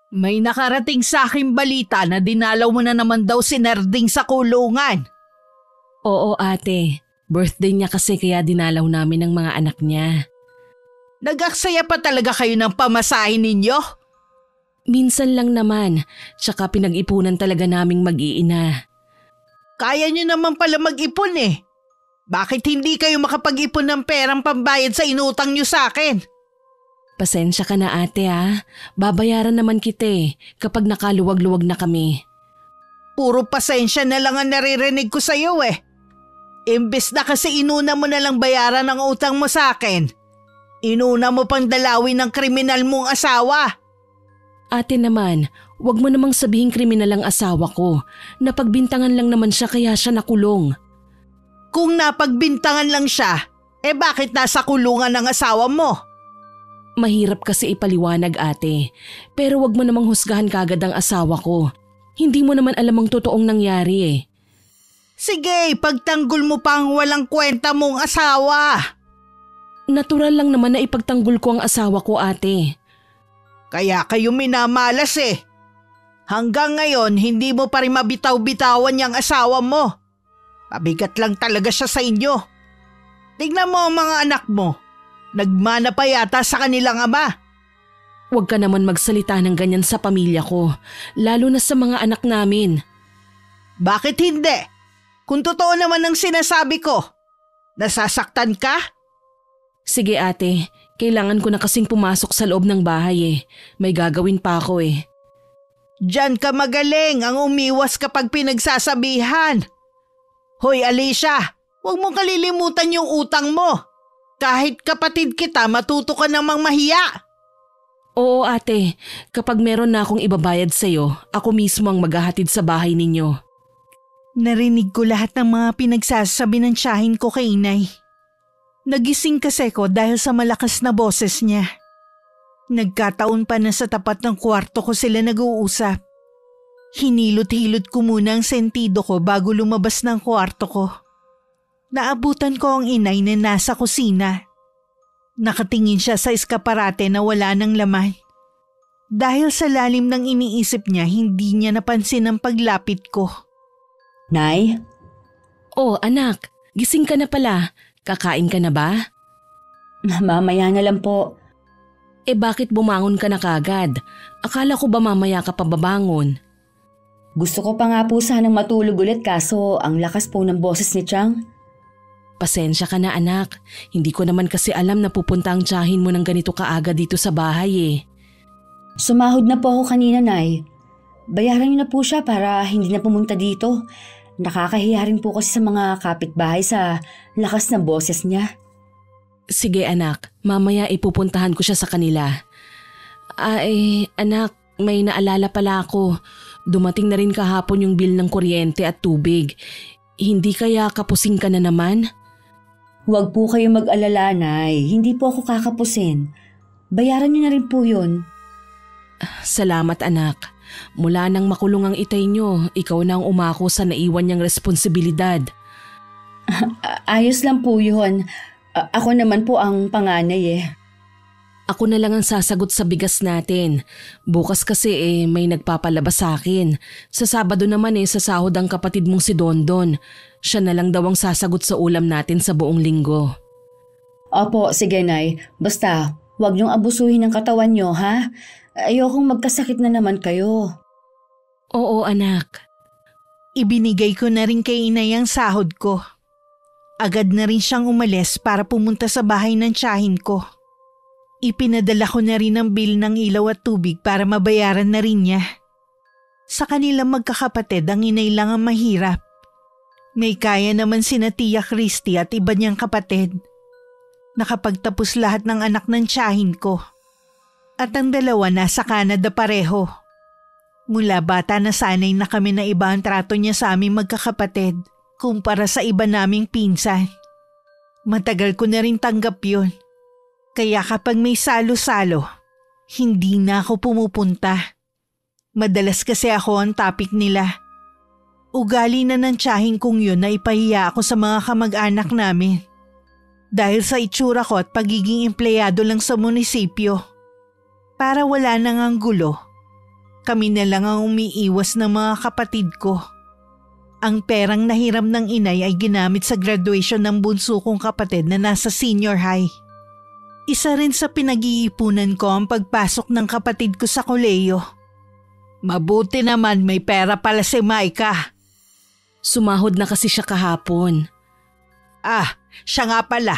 May nakarating sa aking balita na dinalaw mo na naman daw si Nerding sa kulungan. Oo ate, birthday niya kasi kaya dinalaw namin ng mga anak niya. Nag-aksaya pa talaga kayo ng pamasahin ninyo? Minsan lang naman, tsaka pinag-ipunan talaga naming mag-iina. Kaya nyo naman pala mag-ipon eh. Bakit hindi kayo makapag-ipon ng perang pambayad sa inutang nyo sa akin? Pasensya ka na ate ha, babayaran naman kita kapag nakaluwag-luwag na kami. Puro pasensya na lang ang naririnig ko sa'yo eh. Imbes na kasi inuna mo na lang bayaran ang utang mo sa akin, inuna mo pang dalawin ng kriminal mong asawa. Ate naman, wag mo namang sabihing kriminal ang asawa ko. Napagbintangan lang naman siya kaya siya nakulong. Kung napagbintangan lang siya, bakit nasa kulungan ang asawa mo? Mahirap kasi ipaliwanag ate, pero wag mo namang husgahan kagad ang asawa ko. Hindi mo naman alam ang totoong nangyari Sige, pagtanggol mo pa ang walang kwenta mong asawa. Natural lang naman na ipagtanggol ko ang asawa ko ate. Kaya kayo minamalas eh. Hanggang ngayon, hindi mo pa rin mabitaw-bitawan yung asawa mo. Mabigat lang talaga siya sa inyo. Tignan mo ang mga anak mo. Nagmana pa yata sa kanilang ama. Huwag ka naman magsalita ng ganyan sa pamilya ko, lalo na sa mga anak namin. Bakit hindi? Kung totoo naman ang sinasabi ko, nasasaktan ka? Sige ate, kailangan ko na kasing pumasok sa loob ng bahay May gagawin pa ako Diyan ka magaling ang umiwas kapag pinagsasabihan. Hoy Alicia, huwag mong kalilimutan yung utang mo. Kahit kapatid kita, matuto ka namang mahiya. Oo ate, kapag meron na akong ibabayad sa'yo, ako mismo ang maghahatid sa bahay ninyo. Narinig ko lahat ng mga pinagsasabi ng tiyahin ko kay inay. Nagising kasi ko dahil sa malakas na boses niya. Nagkataon pa na sa tapat ng kwarto ko sila nag-uusap. Hinilot-hilot ko muna ang sentido ko bago lumabas ng kwarto ko. Naabutan ko ang inay na nasa kusina. Nakatingin siya sa eskaparate na wala ng laman. Dahil sa lalim ng iniisip niya, hindi niya napansin ang paglapit ko. Nay? Oh anak, gising ka na pala. Kakain ka na ba? Mamaya na lang po. Bakit bumangon ka na kagad? Akala ko ba mamaya ka pa babangon? Gusto ko pa nga po sanang matulog ulit kaso ang lakas po ng boses ni Chang. Pasensya ka na anak, hindi ko naman kasi alam na pupunta ang tiyahin mo ng ganito kaaga dito sa bahay Sumahod na po ako kanina, Nay. Bayaran niyo na po siya para hindi na pumunta dito. Nakakahiya rin po kasi sa mga kapitbahay sa lakas ng boses niya. Sige anak, mamaya ipupuntahan ko siya sa kanila. Anak, may naalala pala ako. Dumating na rin kahapon yung bill ng kuryente at tubig. Hindi kaya kapusing ka na naman? Huwag po kayo mag-alala, Nay. Hindi po ako kakapusin. Bayaran niyo na rin po yun. Salamat anak. Mula nang makulong ang itay niyo, ikaw na ang umako sa naiwan niyang responsibilidad. Ayos lang po yun. Ako naman po ang panganay Ako na lang ang sasagot sa bigas natin. Bukas kasi may nagpapalabas sa akin. Sa Sabado naman sa sahod ang kapatid mong si Dondon. Siya na lang daw ang sasagot sa ulam natin sa buong linggo. Opo, sige Nay. Basta, huwag niyong abusuhin ang katawan niyo, ha? Ayokong magkasakit na naman kayo. Oo anak. Ibinigay ko na rin kay inay ang sahod ko. Agad na rin siyang umalis para pumunta sa bahay ng tiyahin ko. Ipinadala ko na rin ang bill ng ilaw at tubig para mabayaran na rin niya. Sa kanilang magkakapatid, ang inay lang ang mahirap. May kaya naman sina Tia Christy at iba niyang kapatid. Nakapagtapos lahat ng anak ng tiyahin ko. At ang dalawa nasa Canada pareho. Mula bata na sanay na kami na iba ang trato niya sa aming magkakapatid kumpara sa iba naming pinsan. Matagal ko na rin tanggap yun. Kaya kapag may salo-salo, hindi na ako pumupunta. Madalas kasi ako ang topic nila. Ugali na ng tiyahin kong yun na ipahiya ako sa mga kamag-anak namin. Dahil sa itsura ko at pagiging empleyado lang sa munisipyo. Para wala nang ang gulo, Kami na lang ang umiiwas ng mga kapatid ko. Ang perang nahiram ng inay ay ginamit sa graduation ng bunso kong kapatid na nasa senior high. Isa rin sa pinag-iipunan ko ang pagpasok ng kapatid ko sa koleyo. Mabuti naman may pera pala si Micah. Sumahod na kasi siya kahapon. Siya nga pala.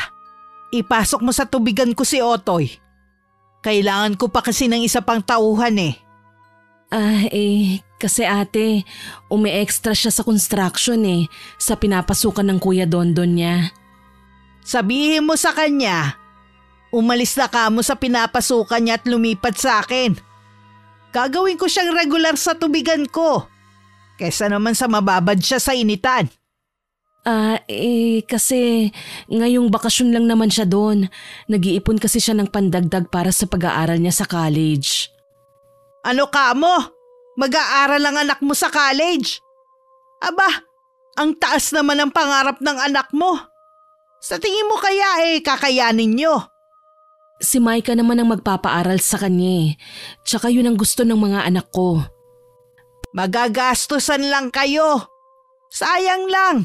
Ipasok mo sa tubigan ko si Otoy. Kailangan ko pa kasi ng isa pang tauhan eh. Kasi ate, umi-extra siya sa construction sa pinapasukan ng Kuya Dondon niya. Sabihin mo sa kanya, umalis na kamo sa pinapasukan niya at lumipat sa akin. Gagawin ko siyang regular sa tubigan ko, kesa naman sa mababad siya sa initan. Kasi ngayong bakasyon lang naman siya doon. Nag-iipon kasi siya ng pandagdag para sa pag-aaral niya sa college. Ano ka mo? Mag-aaral ang anak mo sa college? Aba, ang taas naman ang pangarap ng anak mo. Sa tingin mo kaya kakayanin niyo? Si Micah naman ang magpapaaral sa kanya. Tsaka yun ang gusto ng mga anak ko. Magagastusan lang kayo. Sayang lang.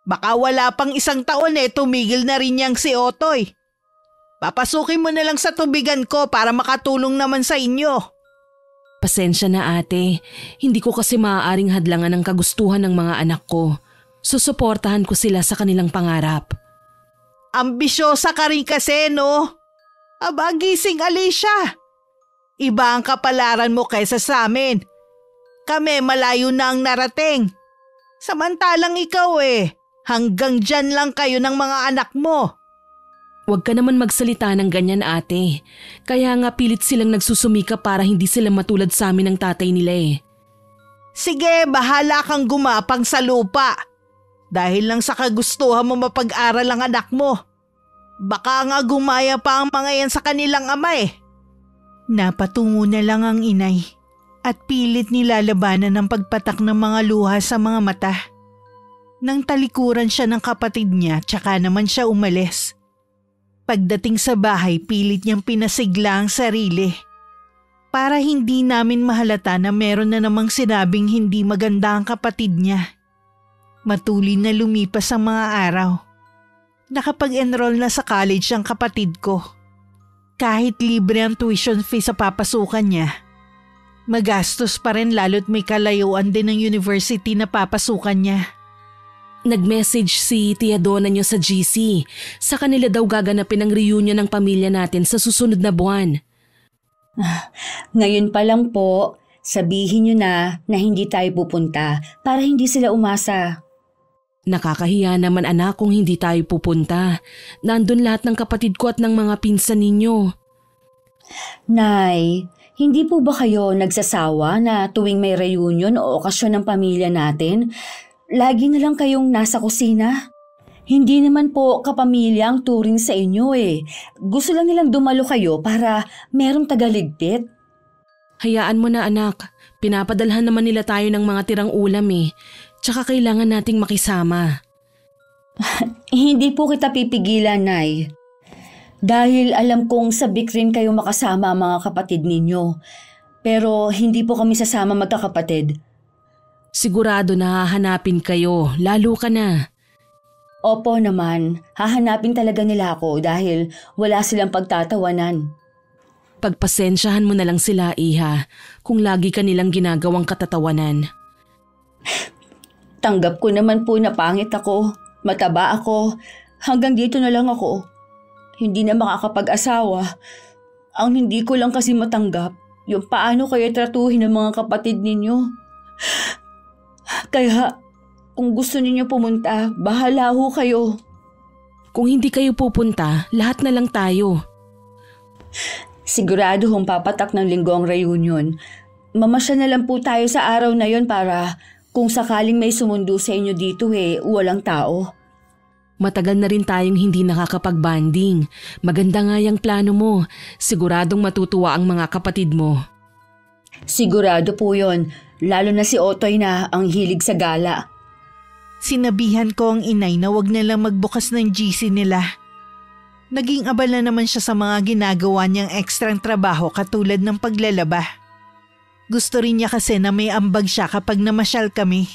Baka wala pang isang taon tumigil na rin niyang si Otoy. Papasukin mo na lang sa tubigan ko para makatulong naman sa inyo. Pasensya na ate, hindi ko kasi maaaring hadlangan ang kagustuhan ng mga anak ko. Susuportahan ko sila sa kanilang pangarap. Ambisyosa ka rin kasi, no? Aba, gising Alicia. Iba ang kapalaran mo kaysa sa amin. Kami malayo na ang narating. Samantalang ikaw hanggang dyan lang kayo ng mga anak mo. Huwag ka naman magsalita ng ganyan ate. Kaya nga pilit silang nagsusumika para hindi sila matulad sa amin ng tatay nila Sige, bahala kang gumapang sa lupa. Dahil lang sa kagustuhan mo mapag-aral ang anak mo. Baka nga gumaya pa ang mga yan sa kanilang ama Napatungo na lang ang inay at pilit nilalabanan ang pagpatak ng mga luha sa mga mata. Nang talikuran siya ng kapatid niya, tsaka naman siya umalis. Pagdating sa bahay, pilit niyang pinasigla ang sarili. Para hindi namin mahalata na meron na namang sinabing hindi maganda ang kapatid niya. Matuloy na lumipas ang mga araw. Nakapag-enroll na sa college ang kapatid ko. Kahit libre ang tuition fee sa papasukan niya, magastos pa rin lalo't may kalayuan din ng university na papasukan niya. Nag-message si Tia Donna niyo sa GC. Sa kanila daw gaganapin ang reunion ng pamilya natin sa susunod na buwan. Ngayon pa lang po, sabihin niyo na hindi tayo pupunta para hindi sila umasa. Nakakahiya naman anak kung hindi tayo pupunta. Nandun lahat ng kapatid ko at ng mga pinsan ninyo. Nay, hindi po ba kayo nagsasawa na tuwing may reunion o okasyon ng pamilya natin, lagi na lang kayong nasa kusina? Hindi naman po kapamilya ang turing sa inyo Gusto lang nilang dumalo kayo para merong tagaligpit. Hayaan mo na anak. Pinapadalhan naman nila tayo ng mga tirang ulam Tsaka kailangan nating makisama. Hindi po kita pipigilan, Nay. Dahil alam kong sabik rin kayo makasama ang mga kapatid ninyo. Pero hindi po kami sasama magkakapatid. Sigurado na hahanapin kayo, lalo ka na. Opo naman, hahanapin talaga nila ako dahil wala silang pagtatawanan. Pagpasensyahan mo na lang sila, Iha, kung lagi ka nilang ginagawang katatawanan. Tanggap ko naman po na pangit ako, mataba ako, hanggang dito na lang ako. Hindi na makakapag-asawa. Ang hindi ko lang kasi matanggap, yung paano kayo tratuhin ng mga kapatid ninyo. Kaya, kung gusto ninyo pumunta, bahala ho kayo. Kung hindi kayo pupunta, lahat na lang tayo. Sigurado hong papatak ng linggo ang reunion. Mamasya na lang po tayo sa araw na yon para kung sakaling may sumundo sa inyo dito walang tao. Matagal na rin tayong hindi nakakapag-banding. Maganda nga yung plano mo. Siguradong matutuwa ang mga kapatid mo. Sigurado po yon. Lalo na si Otoy na ang hilig sa gala. Sinabihan ko ang inay na wag na lang magbukas ng GC nila. Naging abala naman siya sa mga ginagawa niyang ekstrang trabaho katulad ng paglalaba. Gusto rin niya kasi na may ambag siya kapag namasyal kami.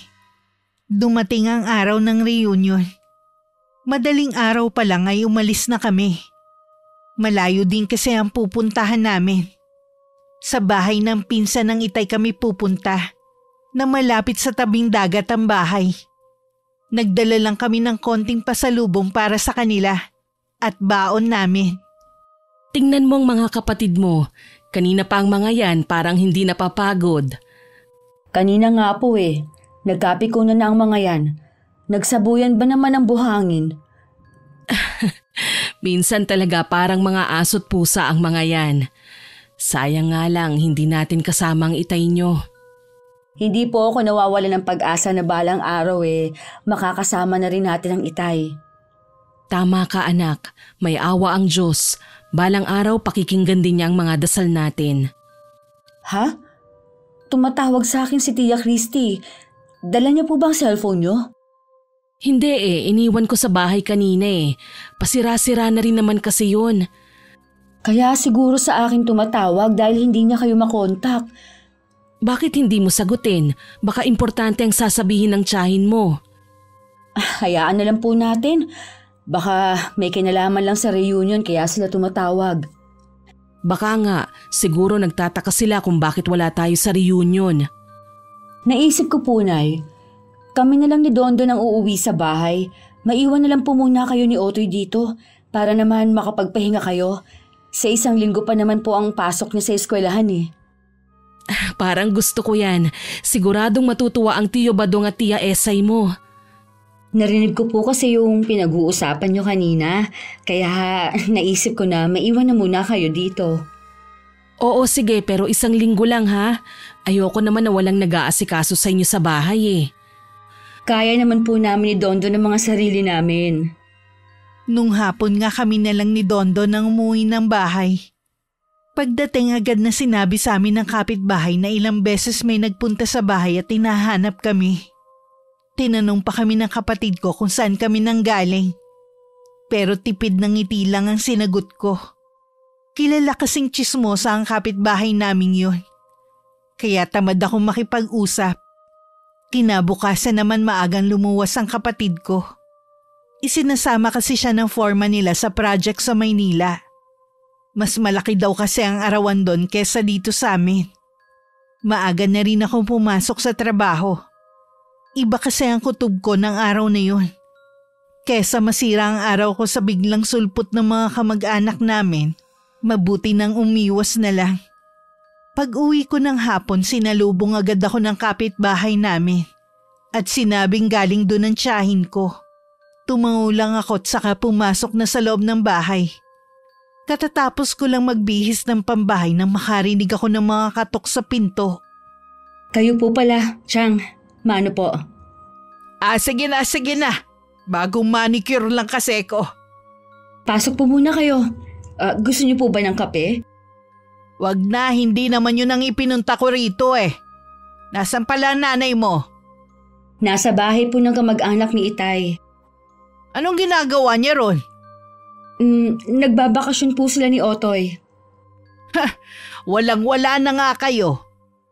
Dumating ang araw ng reunion. Madaling araw pa lang ay umalis na kami. Malayo din kasi ang pupuntahan namin. Sa bahay ng pinsan ng Itay kami pupunta, na malapit sa tabing dagat ang bahay. Nagdala lang kami ng konting pasalubong para sa kanila at baon namin. Tingnan mo ang mga kapatid mo. Kanina pa ang mga yan parang hindi napapagod. Kanina nga po eh. Nagkapikunan na ang mga yan. Nagsabuyan ba naman ang buhangin? Minsan talaga parang mga aso't pusa ang mga yan. Sayang nga lang hindi natin kasama ang Itay nyo. Hindi po ako nawawala ng pag-asa na balang araw makakasama na rin natin ang Itay. Tama ka anak, may awa ang Diyos. Balang araw pakikinggan din niya ang mga dasal natin. Ha? Tumatawag sa akin si Tia Christy. Dala niya po ba ang cellphone niyo? Hindi iniwan ko sa bahay kanina Pasira-sira na rin naman kasi yun. Kaya siguro sa akin tumatawag dahil hindi niya kayo makontak. Bakit hindi mo sagutin? Baka importante ang sasabihin ng tiyahin mo. Hayaan na lang po natin. Baka may kinalaman lang sa reunion kaya sila tumatawag. Baka nga, siguro nagtataka sila kung bakit wala tayo sa reunion. Naisip ko po, Nay. Kami na lang ni Dondon ang uuwi sa bahay. Maiwan na lang po muna kayo ni Otoy dito para naman makapagpahinga kayo. Sa 1 linggo pa naman po ang pasok niya sa eskwelahan Parang gusto ko yan. Siguradong matutuwa ang Tiyo Badong at Tia Esay mo. Narinig ko po kasi yung pinag-uusapan niyo kanina, kaya naisip ko na maiwan na muna kayo dito. Oo sige, pero 1 linggo lang ha. Ayoko naman na walang nag-aasikaso sa inyo sa bahay Kaya naman po namin ni Dondo ng mga sarili namin. Nung hapon nga kami na lang ni Dondo nang umuwi ng bahay. Pagdating agad na sinabi sa amin ng kapitbahay na ilang beses may nagpunta sa bahay at hinahanap kami. Tinanong pa kami ng kapatid ko kung saan kami nanggaling. Pero tipid ng ngiti lang ang sinagot ko. Kilala kasing tsismosa ang kapitbahay naming yun. Kaya tamad akong makipag-usap. Kinabukasan naman maagang lumuwas ang kapatid ko. Isinasama kasi siya ng foreman nila sa project sa Maynila. Mas malaki daw kasi ang arawan doon kesa dito sa amin. Maaga na rin akong pumasok sa trabaho. Iba kasi ang kutob ko ng araw na yun. Kesa masira ang araw ko sa biglang sulpot ng mga kamag-anak namin, mabuti nang umiwas na lang. Pag-uwi ko ng hapon, sinalubong agad ako ng kapitbahay namin at sinabing galing doon ang tiyahin ko. Tumango lang ako at saka pumasok na sa loob ng bahay. Katatapos ko lang magbihis ng pambahay nang makarinig ako ng mga katok sa pinto. Kayo po pala, Chang. Mano po? Sige na. Bagong manicure lang kasi ko. Pasok po muna kayo. Gusto niyo po ba ng kape? Wag na, hindi naman yun ang ipinunta ko rito Nasaan pala nanay mo? Nasa bahay po ng kamag-anak ni Itay. Anong ginagawa niya ron? Nagbabakasyon po sila ni Otoy. Walang-wala na nga kayo.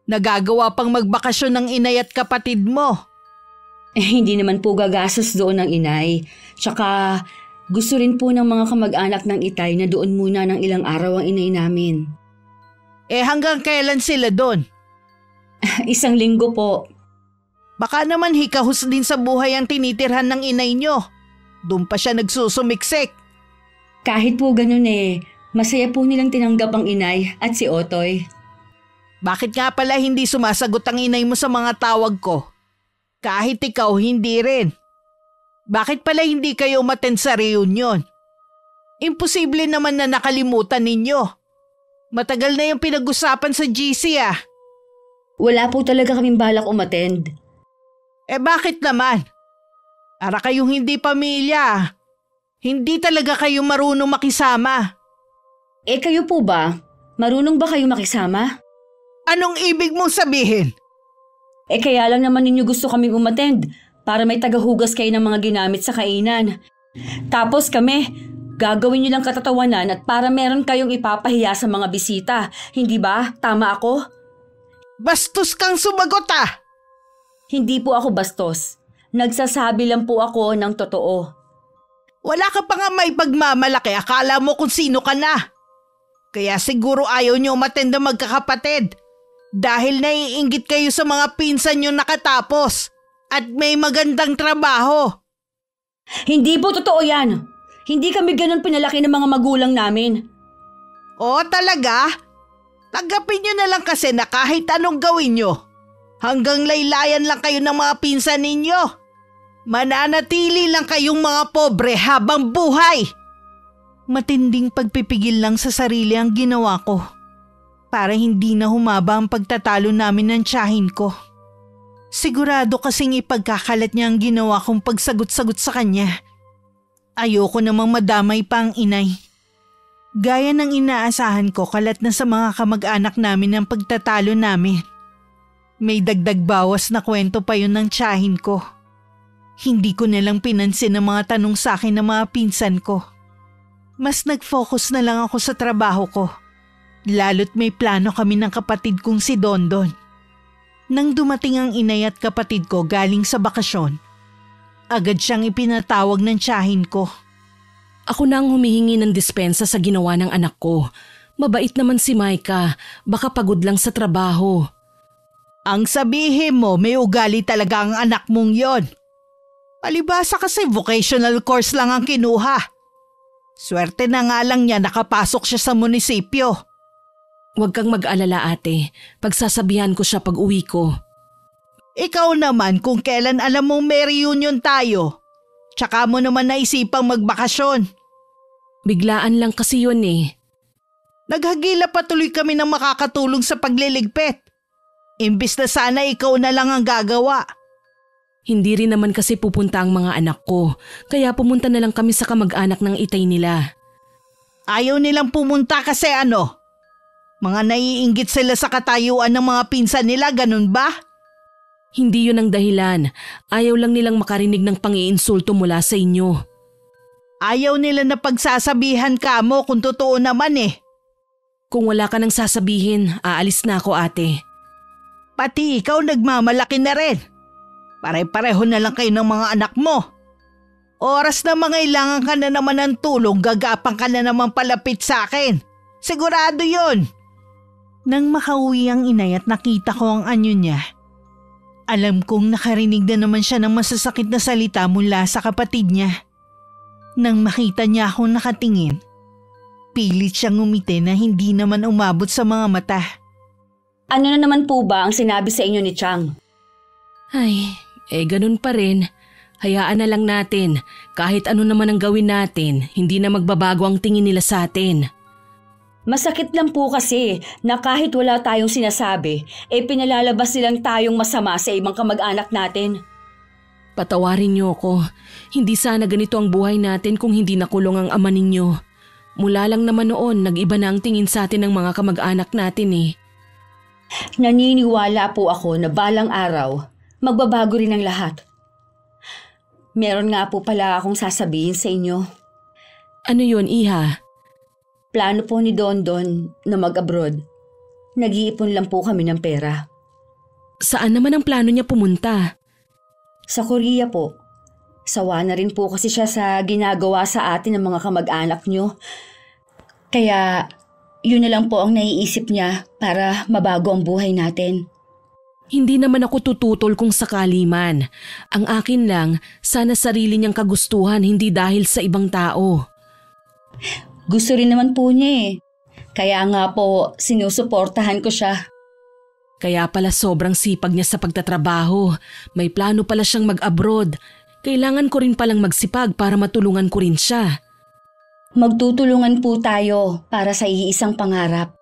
Nagagawa pang magbakasyon ng inay at kapatid mo. Hindi naman po gagastos doon ng inay. Tsaka gusto rin po ng mga kamag-anak ng Itay na doon muna ng ilang araw ang inay namin. Hanggang kailan sila doon? 1 linggo po. Baka naman hikahos din sa buhay ang tinitirhan ng inay nyo. Doon pa siya nagsusumiksik. Kahit po ganun masaya po nilang tinanggap ang inay at si Otoy. Bakit nga pala hindi sumasagot ang inay mo sa mga tawag ko? Kahit ikaw hindi rin. Bakit pala hindi kayo umattend sa reunion? Imposible naman na nakalimutan ninyo. Matagal na yung pinag-usapan sa GC Wala po talaga kaming balak umattend. Bakit naman? Para kayong hindi pamilya. Hindi talaga kayo marunong makisama. Kayo po ba? Marunong ba kayo makisama? Anong ibig mong sabihin? Kaya lang naman ninyo gusto kaming umattend para may tagahugas kayo ng mga ginamit sa kainan. Tapos kami, gagawin nyo lang katatawanan at para meron kayong ipapahiya sa mga bisita. Hindi ba? Tama ako? Bastos kang sumagot ah! Hindi po ako bastos. Nagsasabi lang po ako ng totoo. Wala ka pa nga may pagmamalaki, akala mo kung sino ka na. Kaya siguro ayaw niyo umattend na magkakapatid. Dahil naiinggit kayo sa mga pinsan niyo nakatapos at may magandang trabaho. Hindi po totoo yan. Hindi kami ganun pinalaki ng mga magulang namin. O talaga? Tanggapin niyo na lang kasi na kahit anong gawin niyo, hanggang laylayan lang kayo ng mga pinsan ninyo. Mananatili lang kayong mga pobre habang buhay. Matinding pagpipigil lang sa sarili ang ginawa ko para hindi na humaba ang pagtatalo namin ng tiyahin ko. Sigurado kasing ipagkakalat niya ang ginawa kong pagsagot-sagot sa kanya. Ayoko namang madamay pa ang inay. Gaya ng inaasahan ko, kalat na sa mga kamag-anak namin ang pagtatalo namin. May dagdag bawas na kwento pa yun ng tiyahin ko. Hindi ko nalang pinansin ang mga tanong sa akin ng mga pinsan ko. Mas nag-focus na lang ako sa trabaho ko. Lalo't may plano kami ng kapatid kong si Dondon. Nang dumating ang inay at kapatid ko galing sa bakasyon, agad siyang ipinatawag ng tiyahin ko. Ako na ang humihingi ng dispensa sa ginawa ng anak ko. Mabait naman si Micah, baka pagod lang sa trabaho. Ang sabihin mo, may ugali talaga ang anak mong yon. Palibasa kasi vocational course lang ang kinuha. Swerte na nga lang niya nakapasok siya sa munisipyo. Huwag kang mag-alala ate, pagsasabihan ko siya pag uwi ko. Ikaw naman kung kailan alam mong may reunion tayo, tsaka mo naman naisipang magbakasyon. Biglaan lang kasi yun eh. Naghagila patuloy kami ng makakatulong sa pagliligpit. Imbis na sana ikaw na lang ang gagawa. Hindi rin naman kasi pupunta ang mga anak ko, kaya pumunta na lang kami sa kamag-anak ng itay nila. Ayaw nilang pumunta kasi ano? Mga naiinggit sila sa katayuan ng mga pinsan nila, ganun ba? Hindi yun ang dahilan. Ayaw lang nilang makarinig ng pang-iinsulto mula sa inyo. Ayaw nila na pagsasabihan ka mo kung totoo naman eh. Kung wala ka nang sasabihin, aalis na ako ate. Pati ikaw nagmamalaki na rin. Pare-pareho na lang kayo ng mga anak mo. Oras na mangailangan ka na naman ng tulong, gagapang ka na naman palapit sa akin. Sigurado yun. Nang makauwi ang inay at nakita ko ang anyo niya, alam kong nakarinig na naman siya ng masasakit na salita mula sa kapatid niya. Nang makita niya akong nakatingin, pilit siyang ngumiti na hindi naman umabot sa mga mata. Ano na naman po ba ang sinabi sa inyo ni Chang? Ay, ganun pa rin. Hayaan na lang natin. Kahit ano naman ang gawin natin, hindi na magbabago ang tingin nila sa atin. Masakit lang po kasi na kahit wala tayong sinasabi, pinalalabas nilang tayong masama sa ibang kamag-anak natin. Patawarin niyo ako. Hindi sana ganito ang buhay natin kung hindi nakulong ang ama ninyo. Mula lang naman noon, nag-iba na ang tingin sa atin ng mga kamag-anak natin eh. Naniniwala po ako na balang araw, magbabago rin ang lahat. Meron nga po pala akong sasabihin sa inyo. Ano yun, Iha? Plano po ni Dondon na mag-abroad. Nag-iipon lang po kami ng pera. Saan naman ang plano niya pumunta? Sa Korea po. Sawa na rin po kasi siya sa ginagawa sa atin ng mga kamag-anak niyo. Kaya yun na lang po ang naiisip niya para mabago ang buhay natin. Hindi naman ako tututol kung sakali man. Ang akin lang, sana sarili niyang kagustuhan, hindi dahil sa ibang tao. Gusto rin naman po niya eh. Kaya nga po, sinusuportahan ko siya. Kaya pala sobrang sipag niya sa pagtatrabaho. May plano pala siyang mag-abroad. Kailangan ko rin palang magsipag para matulungan ko rin siya. Magtutulungan po tayo para sa iisang pangarap.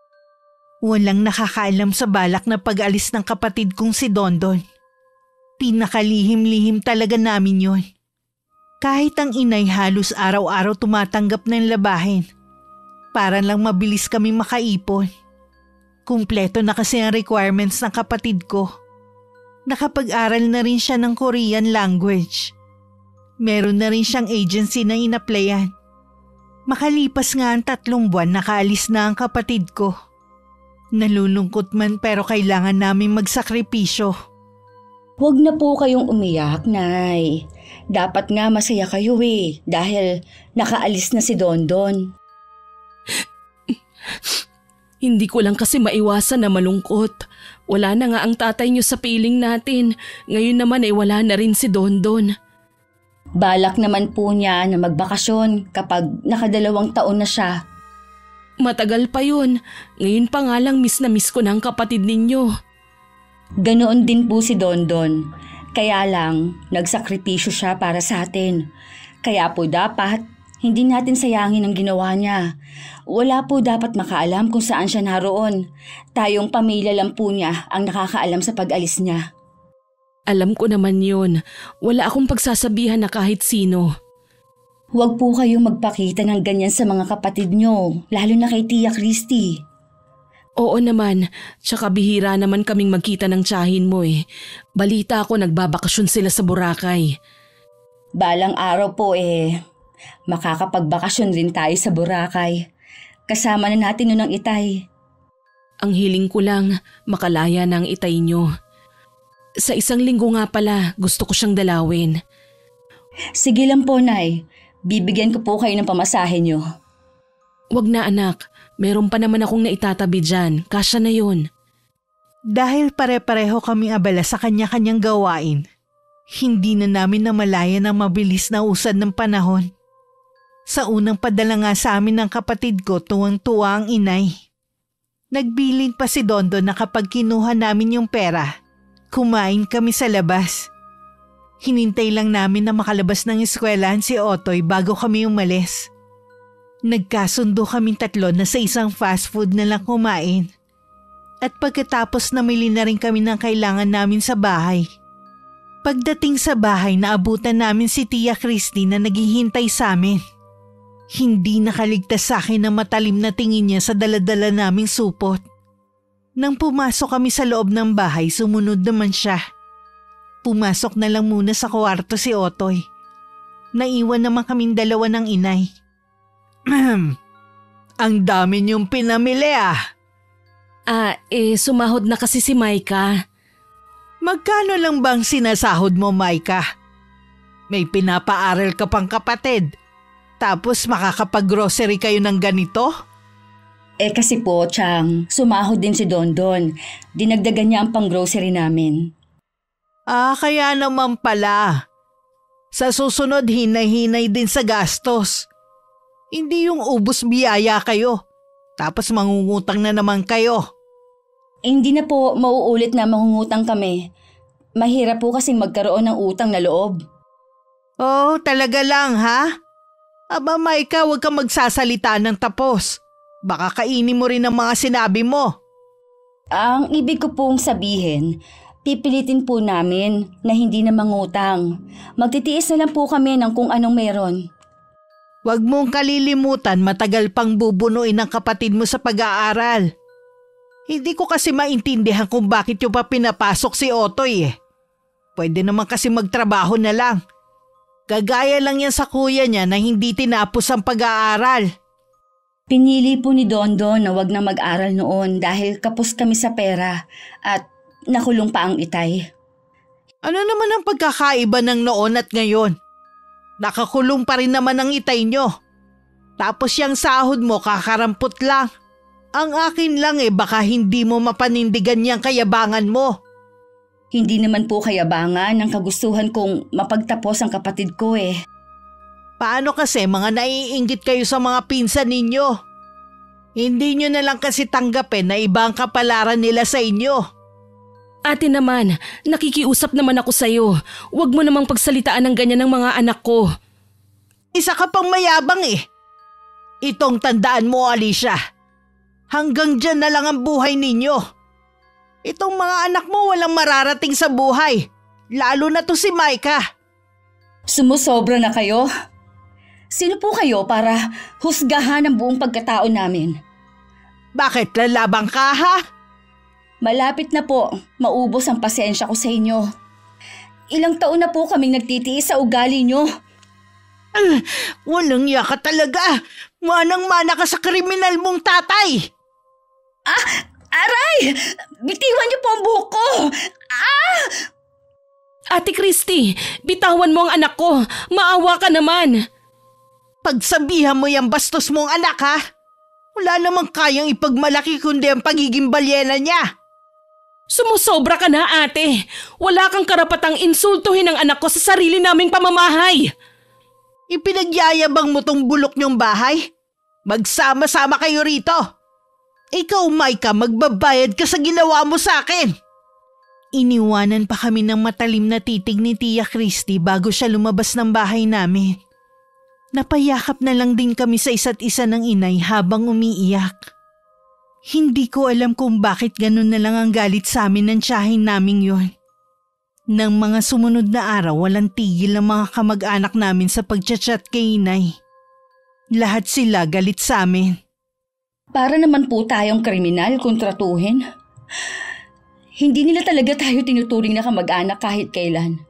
Walang nakakaalam sa balak na pag-alis ng kapatid kong si Dondon. Pinakalihim-lihim talaga namin yon. Kahit ang inay halos araw-araw tumatanggap ng labahin. Para lang mabilis kami makaipon. Kumpleto na kasi ang requirements ng kapatid ko. Nakapag-aral na rin siya ng Korean language. Meron na rin siyang agency na inaplayan. Makalipas nga ang 3 buwan nakaalis na ang kapatid ko. Nalulungkot man pero kailangan namin magsakripisyo. Huwag na po kayong umiyak, Nay. Dapat nga masaya kayo dahil nakaalis na si Dondon. Hindi ko lang kasi maiwasan na malungkot. Wala na nga ang tatay niyo sa piling natin. Ngayon naman ay wala na rin si Dondon. Balak naman po niya na magbakasyon kapag nakadalawang taon na siya. Matagal pa yun. Ngayon pa nga lang miss na miss ko na ang kapatid ninyo. Ganoon din po si Dondon. Kaya lang, nagsakripisyo siya para sa atin. Kaya po dapat, hindi natin sayangin ang ginawa niya. Wala po dapat makaalam kung saan siya naroon. Tayong pamilya lang po niya ang nakakaalam sa pag-alis niya. Alam ko naman yun. Wala akong pagsasabihan na kahit sino. Huwag po kayong magpakita ng ganyan sa mga kapatid niyo, lalo na kay Tia Christy. Oo naman, tsaka bihira naman kaming magkita ng tiyahin mo Balita ko nagbabakasyon sila sa Boracay. Balang araw po makakapagbakasyon rin tayo sa Boracay. Kasama na natin nun ang itay. Ang hiling ko lang, makalaya na ang itay nyo. Sa 1 linggo nga pala, gusto ko siyang dalawin. Sige lang po, Nay. Bibigyan ko po kayo ng pamasahe nyo. Wag na anak, meron pa naman akong naitatabi dyan. Kasya na yun. Dahil pare-pareho kami abala sa kanya-kanyang gawain, hindi na namin namalayan ang mabilis na usad ng panahon. Sa unang padala nga sa amin ng kapatid ko, tuwang-tuwa ang inay. Nagbiling pa si Dondon na kapag kinuha namin yung pera, kumain kami sa labas. Hinintay lang namin na makalabas ng eskwelahan si Otoy bago kami umalis. Nagkasundo kaming 3 na sa isang fast food na lang kumain. At pagkatapos namili na rin kami ng kailangan namin sa bahay. Pagdating sa bahay, naabutan namin si Tia Christy na naghihintay sa amin. Hindi nakaligtas sa akin ang matalim na tingin niya sa daladala naming supot. Nang pumasok kami sa loob ng bahay, sumunod naman siya. Pumasok na lang muna sa kwarto si Otoy. Naiwan naman kaming dalawa ng inay. Ang dami niyong pinamili Sumahod na kasi si Maika. Magkano lang bang sinasahod mo, Maika? May pinapaaral ka pang kapatid. Tapos makakapag-grocery kayo ng ganito? Kasi po, Chang, sumahod din si Dondon. Dinagdagan niya ang pang-grocery namin. Kaya naman pala. Sa susunod, hinay-hinay din sa gastos. Hindi yung ubos biyaya kayo. Tapos mangungutang na naman kayo. Hindi na po mauulit na mangungutang kami. Mahirap po kasing magkaroon ng utang na loob. Oh, talaga lang ha? Aba Maika, huwag kang magsasalita ng tapos. Baka kainin mo rin ang mga sinabi mo. Ang ibig ko pong sabihin, pipilitin po namin na hindi na mangutang. Magtitiis na lang po kami ng kung anong meron. Huwag mong kalilimutan, matagal pang bubunuin ng kapatid mo sa pag-aaral. Hindi ko kasi maintindihan kung bakit yung pa pinapasok si Otoy Pwede naman kasi magtrabaho na lang. Gagaya lang yan sa kuya niya na hindi tinapos ang pag-aaral. Pinili po ni Dondon na wag na mag-aral noon dahil kapos kami sa pera at nakulong pa ang itay. Ano naman ang pagkakaiba ng noon at ngayon? Nakakulong pa rin naman ang itay nyo. Tapos yung sahod mo kakarampot lang. Ang akin lang baka hindi mo mapanindigan yung kayabangan mo. Hindi naman po kayabangan ang kagustuhan kong mapagtapos ang kapatid ko Paano kasi mga naiinggit kayo sa mga pinsan ninyo? Hindi nyo na lang kasi tanggapin na iba ang kapalaran nila sa inyo. Ate naman, nakikiusap naman ako sa'yo. Huwag mo namang pagsalitaan ng ganyan ng mga anak ko. Isa ka pang mayabang Itong tandaan mo, Alicia. Hanggang dyan na lang ang buhay ninyo. Itong mga anak mo walang mararating sa buhay. Lalo na to si Maika. Sumusobra na kayo? Sino po kayo para husgahan ang buong pagkatao namin? Bakit lalabang ka ha? Malapit na po, maubos ang pasensya ko sa inyo. Ilang taon na po kaming nagtitiis sa ugali nyo. Walang yaka talaga. Manang-mana ka sa kriminal mong tatay. Aray! Bitiwan niyo po ang buhok ko! Ate Christy, bitawan mo ang anak ko. Maawa ka naman. Pagsabihan mo yung bastos mong anak ha? Wala namang kayang ipagmalaki kundi ang pagiging balyena niya. Sumusobra ka na, ate. Wala kang karapatang insultuhin ang anak ko sa sarili naming pamamahay. Ipinagyayabang mo tong bulok niyong bahay? Magsama-sama kayo rito. Ikaw, Micah, magbabayad ka sa ginawa mo sa akin. Iniwanan pa kami ng matalim na titig ni Tia Christy bago siya lumabas ng bahay namin. Napayakap na lang din kami sa isa't isa ng inay habang umiiyak. Hindi ko alam kung bakit ganun na lang ang galit sa amin ng tiyahin naming yon. Nang mga sumunod na araw, walang tigil ng mga kamag-anak namin sa pagchat-chat kay inay. Lahat sila galit sa amin. Para naman po tayong kriminal kung tratuhin. Hindi nila talaga tayo tinuturing na kamag-anak kahit kailan.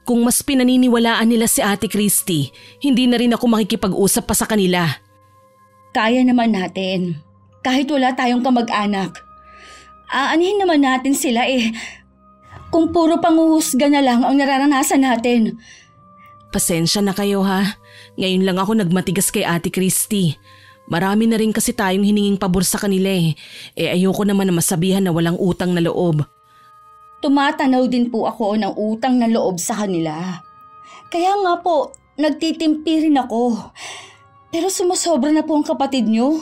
Kung mas pinaniniwalaan nila si Ate Christy, hindi na rin ako makikipag-usap pa sa kanila. Kaya naman natin. Kahit wala tayong kamag-anak. Aanihin naman natin sila eh. Kung puro panguhusga na lang ang nararanasan natin. Pasensya na kayo ha. Ngayon lang ako nagmatigas kay Ate Christy. Marami na rin kasi tayong hininging pabor sa kanila eh. Ayoko naman na masabihan na walang utang na loob. Tumatanaw din po ako ng utang na loob sa kanila. Kaya nga po, nagtitimpi rin ako. Pero sumasobra na po ang kapatid niyo.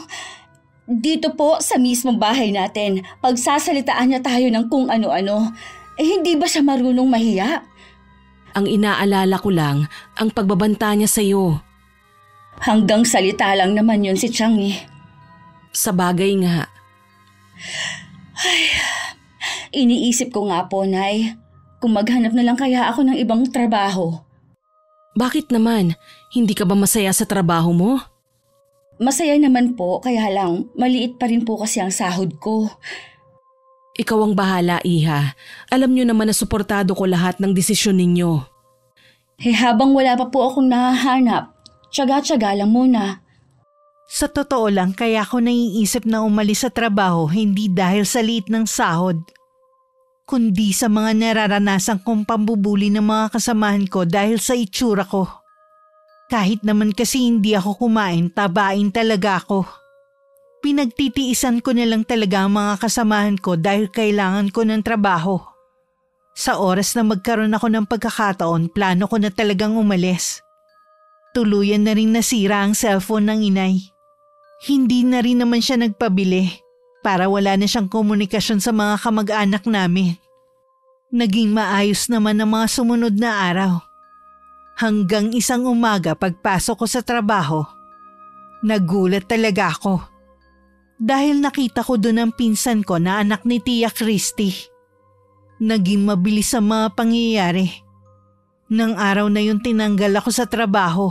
Dito po sa mismong bahay natin, pagsasalitaan niya tayo ng kung ano-ano. Hindi ba siya marunong mahiya? Ang inaalala ko lang, ang pagbabanta niya sa'yo. Hanggang salita lang naman yun si Chang eh. Sa bagay nga. Ay, iniisip ko nga po, Nay, kung maghanap na lang kaya ako ng ibang trabaho. Bakit naman? Hindi ka ba masaya sa trabaho mo? Masaya naman po, kaya lang maliit pa rin po kasi ang sahod ko. Ikaw ang bahala, Iha. Alam niyo naman na suportado ko lahat ng desisyon ninyo. Habang wala pa po akong nahahanap, tiyaga-tiyaga lang muna. Sa totoo lang, kaya ako naiisip na umalis sa trabaho hindi dahil sa liit ng sahod, kundi sa mga nararanasan kong pambubuli ng mga kasamahan ko dahil sa itsura ko. Kahit naman kasi hindi ako kumain, tabain talaga ako. Pinagtitiisan ko na lang talaga ang mga kasamahan ko dahil kailangan ko ng trabaho. Sa oras na magkaroon ako ng pagkakataon, plano ko na talagang umalis. Tuluyan na rin nasira ang cellphone ng inay. Hindi na rin naman siya nagpabili para wala na siyang komunikasyon sa mga kamag-anak namin. Naging maayos naman ang mga sumunod na araw. Hanggang isang umaga pagpasok ko sa trabaho, nagulat talaga ako. Dahil nakita ko doon ang pinsan ko na anak ni Tia Christy. Naging mabilis ang mga pangyayari. Nang araw na yun tinanggal ako sa trabaho.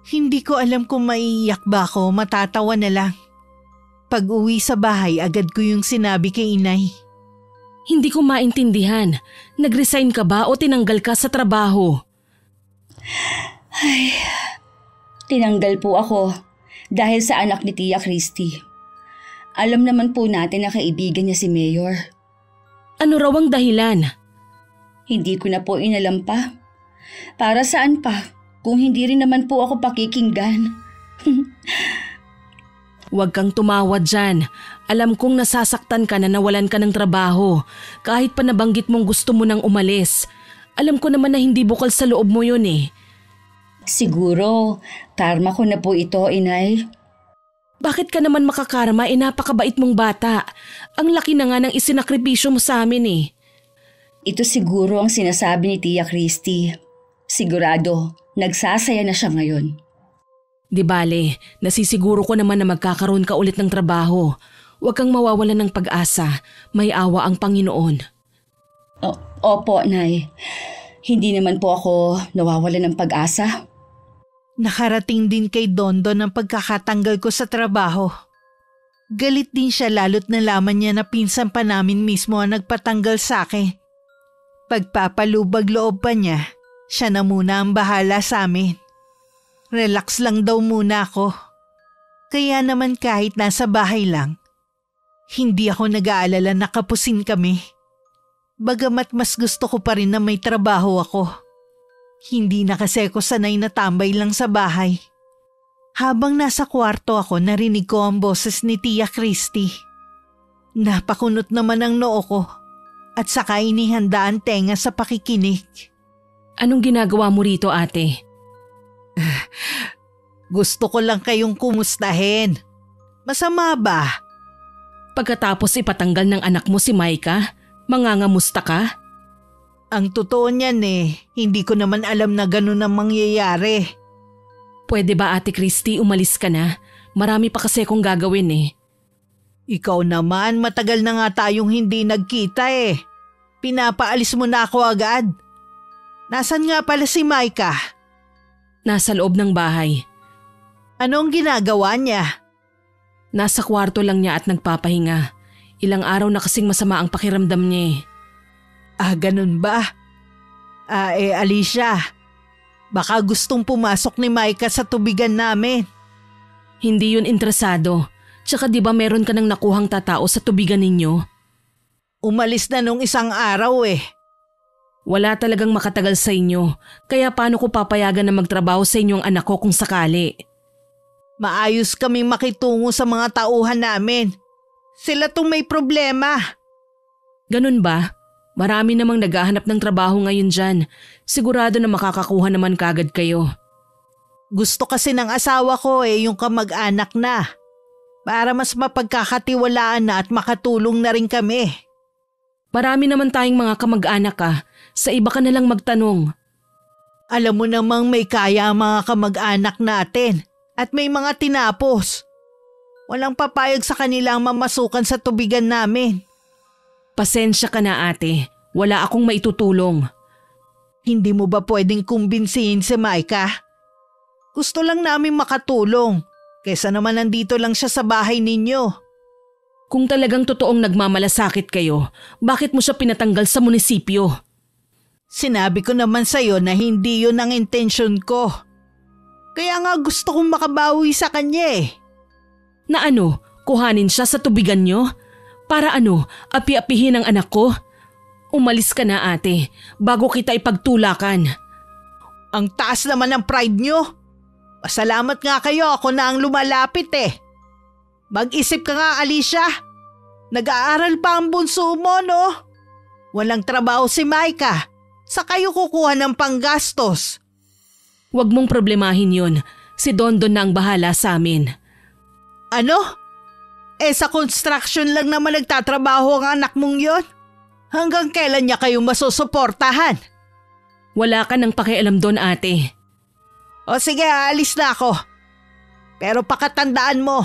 Hindi ko alam kung maiiyak ba ako o matatawa na lang. Pag uwi sa bahay, agad ko yung sinabi kay inay. Hindi ko maintindihan. Nag-resign ka ba o tinanggal ka sa trabaho? Ay, tinanggal po ako dahil sa anak ni Tia Christy. Alam naman po natin na kaibigan niya si Mayor. Ano raw ang dahilan? Hindi ko na po inalam pa. Para saan pa kung hindi rin naman po ako pakikinggan? Huwag kang tumawa dyan. Alam kong nasasaktan ka na nawalan ka ng trabaho. Kahit pa nabanggit mong gusto mo nang umalis. Alam ko naman na hindi bukal sa loob mo yun eh. Siguro, karma ko na po ito, inay. Bakit ka naman makakarma napakabait mong bata? Ang laki na nga ng isinakripisyo mo sa amin eh. Ito siguro ang sinasabi ni Tia Christy. Sigurado, nagsasaya na siya ngayon. Di bale, nasisiguro ko naman na magkakaroon ka ulit ng trabaho. Huwag kang mawawalan ng pag-asa. May awa ang Panginoon. Opo, Nay. Hindi naman po ako nawawalan ng pag-asa. Nakarating din kay Dondon ang pagkakatanggal ko sa trabaho. Galit din siya lalo't nalaman niya na pinsan pa namin mismo ang nagpatanggal sa akin. Pagpapalubag loob pa niya, siya na muna ang bahala sa amin. Relax lang daw muna ako. Kaya naman kahit nasa bahay lang, Hindi ako nag-aalala na kapusin kami. Bagamat mas gusto ko pa rin na may trabaho ako. Hindi na kasi ako sanay na tambay lang sa bahay. Habang nasa kwarto ako, narinig ko ang boses ni Tia Christy. Napakunot naman ang noo ko at saka inihanda ang tenga sa pakikinig. Anong ginagawa mo rito, ate? Gusto ko lang kayong kumustahin. Masama ba? Pagkatapos ipatanggal ng anak mo si Micah, mangangamusta ka? Ang totoo niyan hindi ko naman alam na ganun ang mangyayari. Pwede ba, Ate Christy, umalis ka na? Marami pa kasi akong gagawin Ikaw naman, matagal na nga tayong hindi nagkita Pinapaalis mo na ako agad. Nasaan nga pala si Micah? Nasa loob ng bahay. Anong ginagawa niya? Nasa kwarto lang niya at nagpapahinga. Ilang araw na kasing masama ang pakiramdam niya Ganun ba? Alicia, baka gustong pumasok ni Micah sa tubigan namin. Hindi yun interesado. Tsaka di ba meron ka nang nakuhang tatao sa tubigan ninyo? Umalis na nung isang araw Wala talagang makatagal sa inyo. Kaya paano ko papayagan na magtrabaho sa inyong anak ko kung sakali? Maayos kaming makitungo sa mga tauhan namin. Sila tong may problema. Ganun ba? Marami namang naghahanap ng trabaho ngayon dyan. Sigurado na makakakuha naman kagad kayo. Gusto kasi ng asawa ko yung kamag-anak na. Para mas mapagkakatiwalaan na at makatulong na rin kami. Marami naman tayong mga kamag-anak Sa iba ka na lang magtanong. Alam mo namang may kaya ang mga kamag-anak natin at may mga tinapos. Walang papayag sa kanilang mamasukan sa tubigan namin. Pasensya ka na, ate. Wala akong maitutulong. Hindi mo ba pwedeng kumbinsihin si Micah? Gusto lang namin makatulong. Kesa naman nandito lang siya sa bahay ninyo. Kung talagang totoong nagmamalasakit kayo, bakit mo siya pinatanggal sa munisipyo? Sinabi ko naman sa'yo na hindi yun ang intensyon ko. Kaya nga gusto kong makabawi sa kanya Na ano, kuhanin siya sa tubigan nyo? Para ano, api-apihin ang anak ko? Umalis ka na, ate, bago kita ipagtulakan. Ang taas naman ng pride nyo. Pasalamat nga kayo, ako na ang lumalapit Mag-isip ka nga, Alicia. Nag-aaral pa ang bunso mo, no? Walang trabaho si Micah. Sa kayo kukuha ng panggastos. Huwag mong problemahin yun. Si Dondon na ang bahala sa amin. Ano? Sa construction lang naman nagtatrabaho ang anak mong yon? Hanggang kailan niya kayong masusuportahan? Wala ka nang pakialam doon, ate. O sige, aalis na ako. Pero pakatandaan mo,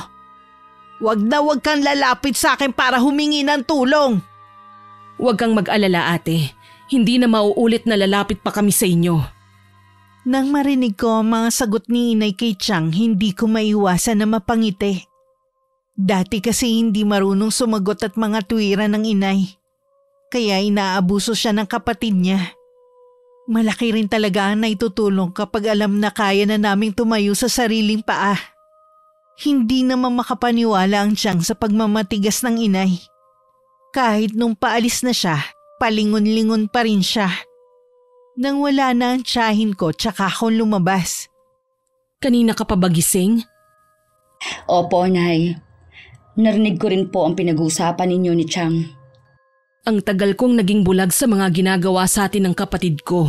wag kang lalapit sa akin para humingi ng tulong. Huwag kang mag-alala, ate. Hindi na mauulit na lalapit pa kami sa inyo. Nang marinig ko ang mga sagot ni Inay kay Chang, hindi ko maiwasan na mapangiti. Dati kasi hindi marunong sumagot at mga tuwiran ng inay. Kaya inaabuso siya ng kapatid niya. Malaki rin talaga ang naitutulong kapag alam na kaya na naming tumayo sa sariling paa. Hindi naman makapaniwala ang Chang sa pagmamatigas ng inay. Kahit nung paalis na siya, palingon-lingon pa rin siya. Nang wala na ang tiyahin ko, tsaka ako lumabas. Kanina ka pa ba gising? Opo, Nay. Narinig ko rin po ang pinag-uusapan ninyo ni Chang. Ang tagal kong naging bulag sa mga ginagawa sa atin ng kapatid ko.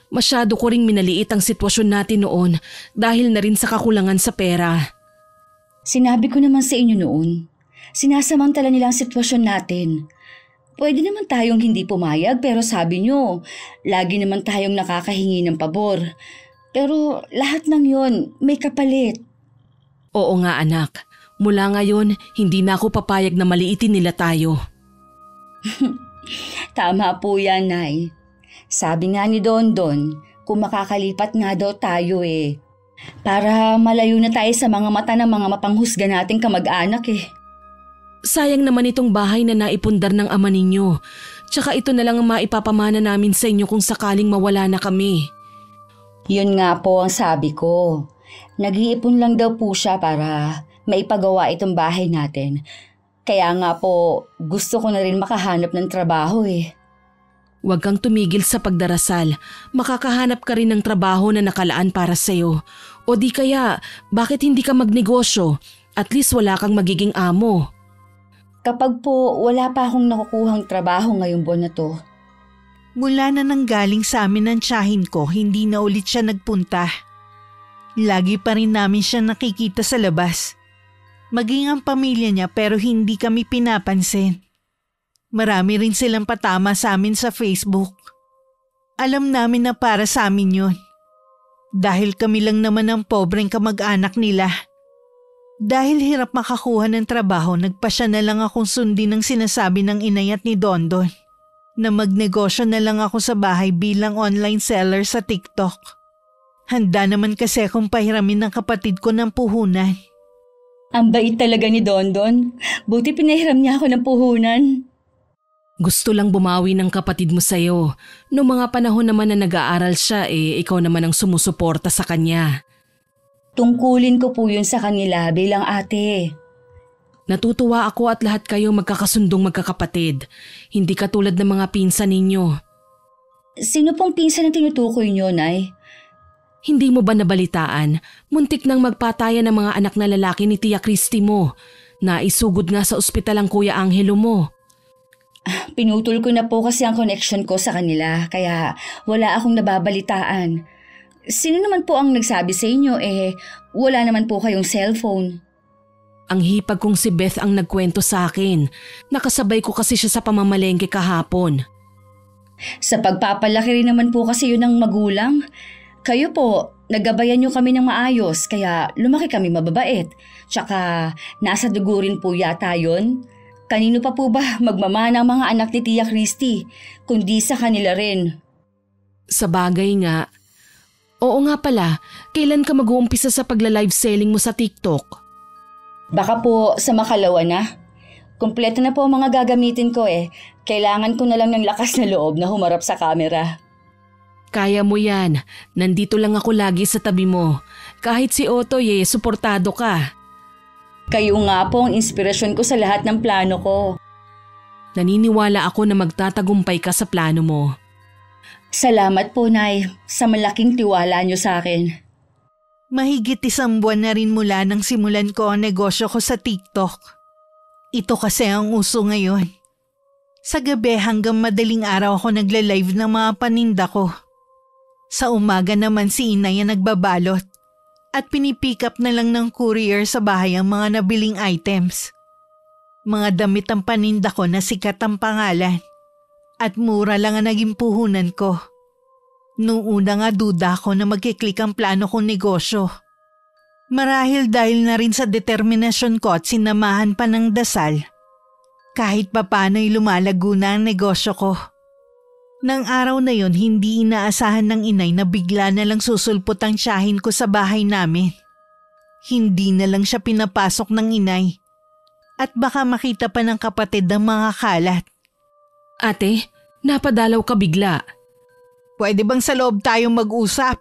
Masyado ko ring minaliit ang sitwasyon natin noon dahil na rin sa kakulangan sa pera. Sinabi ko naman sa inyo noon, sinasamantala nila ang sitwasyon natin. Pwede naman tayong hindi pumayag pero sabi nyo, lagi naman tayong nakakahingi ng pabor. Pero lahat ng yon may kapalit. Oo nga, anak. Mula ngayon, hindi na ako papayag na maliitin nila tayo. Tama po yan, Nay. Sabi nga ni Dondon, kung makakalipat nga daw tayo para malayo na tayo sa mga mata ng mga mapanghusga nating kamag-anak Sayang naman itong bahay na naipundar ng ama ninyo. Tsaka ito na lang ang maipapamana namin sa inyo kung sakaling mawala na kami. Yun nga po ang sabi ko. Nag-iipon lang daw po siya para maipagawa itong bahay natin. Kaya nga po, gusto ko na rin makahanap ng trabaho eh. Huwag kang tumigil sa pagdarasal. Makakahanap ka rin ng trabaho na nakalaan para sa'yo. O di kaya, bakit hindi ka magnegosyo? At least wala kang magiging amo. Kapag po wala pa akong nakukuhang trabaho ngayong buwan na to, Mula na nanggaling sa amin ng tiyahin ko, hindi na ulit siya nagpunta. Lagi pa rin namin siya nakikita sa labas. Maging ang pamilya niya pero hindi kami pinapansin. Marami rin silang patama sa amin sa Facebook. Alam namin na para sa amin yun. Dahil kami lang naman ang pobreng kamag-anak nila. Dahil hirap makakuha ng trabaho, nagpasya na lang akong sundin ang sinasabi ng inay at ni Dondon na magnegosyo na lang ako sa bahay bilang online seller sa TikTok. Handa naman kasi akong pahiramin ng kapatid ko ng puhunan. ang bait talaga ni Dondon. Buti pinahiram niya ako ng puhunan. Gusto lang bumawi ng kapatid mo sa'yo. Noong mga panahon naman na nag-aaral siya, ikaw naman ang sumusuporta sa kanya. Tungkulin ko po yun sa kanila bilang ate. Natutuwa ako at lahat kayo magkakasundong magkakapatid. Hindi katulad ng mga pinsan ninyo. Sino pong pinsan na tinutukoy niyo, Nay? Hindi mo ba nabalitaan? Muntik nang magpatayan ng mga anak na lalaki ni Tia Christy mo. Naisugod nga sa ospital ang Kuya Angelo mo. Pinutol ko na po kasi ang connection ko sa kanila, kaya wala akong nababalitaan. Sino naman po ang nagsabi sa inyo? Wala naman po kayong cellphone. Ang hipag kong si Beth ang nagkwento sa akin. Nakasabay ko kasi siya sa pamamalengke kahapon. Sa pagpapalaki rin naman po kasi yun ng magulang. Kayo po, nagabayan niyo kami ng maayos, kaya lumaki kami mababait. Tsaka nasa dugo rin po yata yun. Kanino pa po ba magmamana ang mga anak ni Tia Christy, kundi sa kanila rin? Sa bagay nga. Oo nga pala, kailan ka mag-uumpisa sa pagla-live selling mo sa TikTok? Baka po sa makalawa na. Kumpleto na po ang mga gagamitin ko Kailangan ko na lang ng lakas na loob na humarap sa camera. Kaya mo yan. Nandito lang ako lagi sa tabi mo. Kahit si Otoy suportado ka. Kayo nga po ang inspirasyon ko sa lahat ng plano ko. Naniniwala ako na magtatagumpay ka sa plano mo. Salamat po, Nay, sa malaking tiwala niyo sa akin. Mahigit 1 buwan na rin mula nang simulan ko ang negosyo ko sa TikTok. Ito kasi ang uso ngayon. Sa gabi hanggang madaling araw ako nagla-live ng mga paninda ko. Sa umaga naman si Inay ang nagbabalot at pinipick up na lang ng courier sa bahay ang mga nabiling items. Mga damit ang paninda ko na sikat ang pangalan at mura lang ang naging puhunan ko. Noong una nga duda ko na magkiklik ang plano kong negosyo. Marahil dahil na rin sa determinasyon ko at sinamahan pa ng dasal. Kahit papano'y lumalago na ang negosyo ko. Nang araw na yon hindi inaasahan ng inay na bigla na lang susulpot ang tiyahin ko sa bahay namin. Hindi na lang siya pinapasok ng inay. At baka makita pa ng kapatid ng mga kalat. Ate, napadalaw ka bigla. Pwede bang sa loob tayong mag-usap?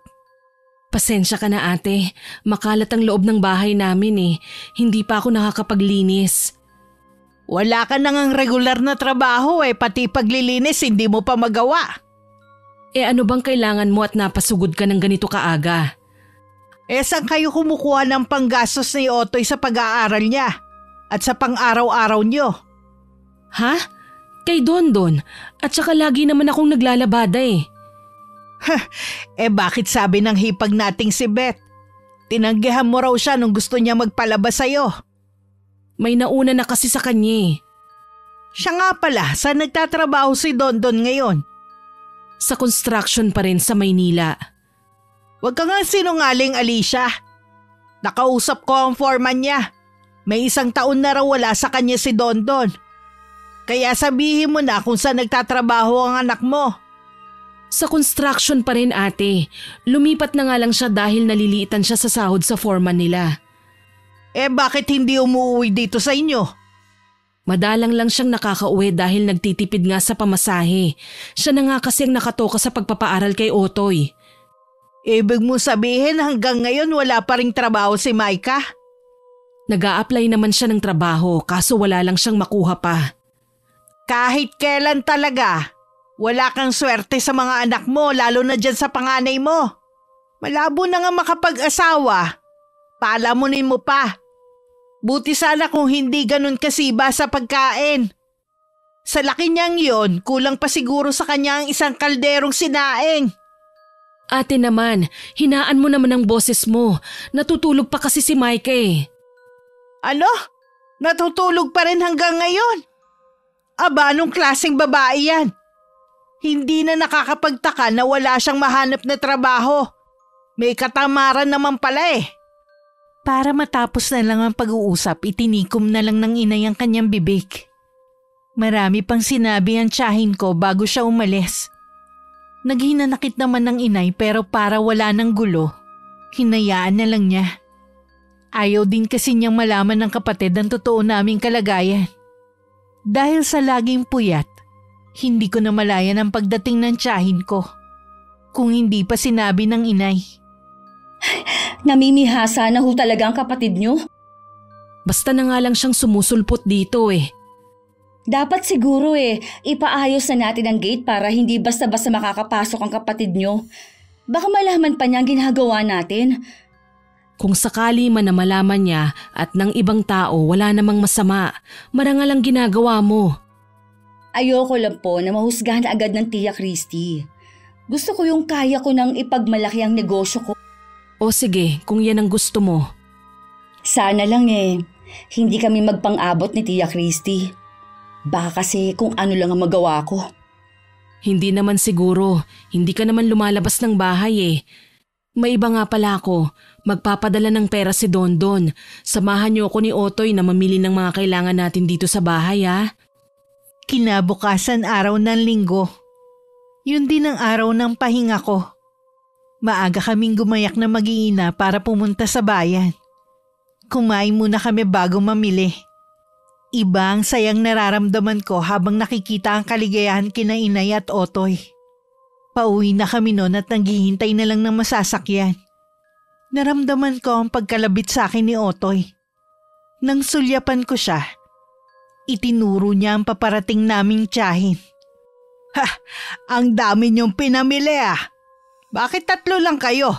Pasensya ka na ate. Makalat ang loob ng bahay namin Hindi pa ako nakakapaglinis. Wala ka nang regular na trabaho pati paglilinis hindi mo pa magawa. Ano bang kailangan mo at napasugod ka ng ganito kaaga? Saan kayo kumukuha ng panggastos ni Otoy sa pag-aaral niya at sa pang-araw-araw niyo? Ha? Kay Dondon. At saka lagi naman akong naglalabada Bakit sabi ng hipag nating si Beth? Tinanggihan mo raw siya nung gusto niya magpalabas sa'yo. May nauna na kasi sa kanya Siya nga pala, saan nagtatrabaho si Dondon ngayon? Sa construction pa rin sa Maynila. Huwag ka nga sinungaling, Alicia. Nakausap ko ang foreman niya. May 1 taon na raw wala sa kanya si Dondon. Kaya sabihin mo na kung saan nagtatrabaho ang anak mo. Sa construction pa rin ate. Lumipat na nga lang siya dahil naliliitan siya sa sahod sa foreman nila. Bakit hindi umuwi dito sa inyo? Madalang lang siyang nakakauwi dahil nagtitipid nga sa pamasahe. Siya na nga kasi ang nakatoka sa pagpapaaral kay Otoy. Ibig mo sabihin hanggang ngayon wala pa ring trabaho si Maika? Nag-a-apply naman siya ng trabaho kaso wala lang siyang makuha pa. Kahit kailan talaga, wala kang swerte sa mga anak mo lalo na dyan sa panganay mo. Malabo na nga makapag-asawa. Palamunin mo pa. Buti sana kung hindi ganun kasiba sa pagkain. Sa laki niyang yon, kulang pa siguro sa kanya ang isang kalderong sinaing. Ate naman, hinaan mo naman ang boses mo. Natutulog pa kasi si Mike eh. Ano? Natutulog pa rin hanggang ngayon? Aba, anong klaseng babae yan? Hindi na nakakapagtaka na wala siyang mahanap na trabaho. May katamaran naman pala eh. Para matapos na lang ang pag-uusap, itinikom na lang ng inay ang kanyang bibig. Marami pang sinabi ang tiyahin ko bago siya umalis. Naghinanakit naman ng inay pero para wala ng gulo, hinayaan na lang niya. Ayaw din kasi niyang malaman ng kapatid ang totoo naming kalagayan. Dahil sa laging puyat, hindi ko na malayan ang pagdating ng tiyahin ko. Kung hindi pa sinabi ng inay. Namimihasa na ho talaga ang kapatid niyo. Basta na nga lang siyang sumusulpot dito eh. Dapat siguro ipaayos na natin ang gate para hindi basta-basta makakapasok ang kapatid niyo. Baka malaman pa niya ang ginagawa natin. Kung sakali man na malaman niya at ng ibang tao wala namang masama, marangal ang ginagawa mo. Ayoko lang po na mahusgahan agad ng Tia Christy. Gusto ko yung kaya ko nang ipagmalaki ang negosyo ko. O sige, kung yan ang gusto mo. Sana lang hindi kami magpang-abot ni Tia Christy. Baka kasi kung ano lang ang magawa ko. Hindi naman siguro, hindi ka naman lumalabas ng bahay eh. May iba nga pala ako, magpapadala ng pera si Dondon. Samahan niyo ako ni Otoy na mamili ng mga kailangan natin dito sa bahay ha. Kinabukasan araw ng linggo. Yun din ang araw ng pahinga ko. Maaga kaming gumayak na mag-iina para pumunta sa bayan. Kumain muna kami bago mamili. Iba ang sayang nararamdaman ko habang nakikita ang kaligayahan kina Inay at Otoy. Pauwi na kami noon at naghihintay na lang ng masasakyan. Naramdaman ko ang pagkalabit sa akin ni Otoy. Nang sulyapan ko siya, itinuro niya ang paparating naming tiyahin. Ha! Ang dami niyong pinamili ah! Bakit 3 lang kayo?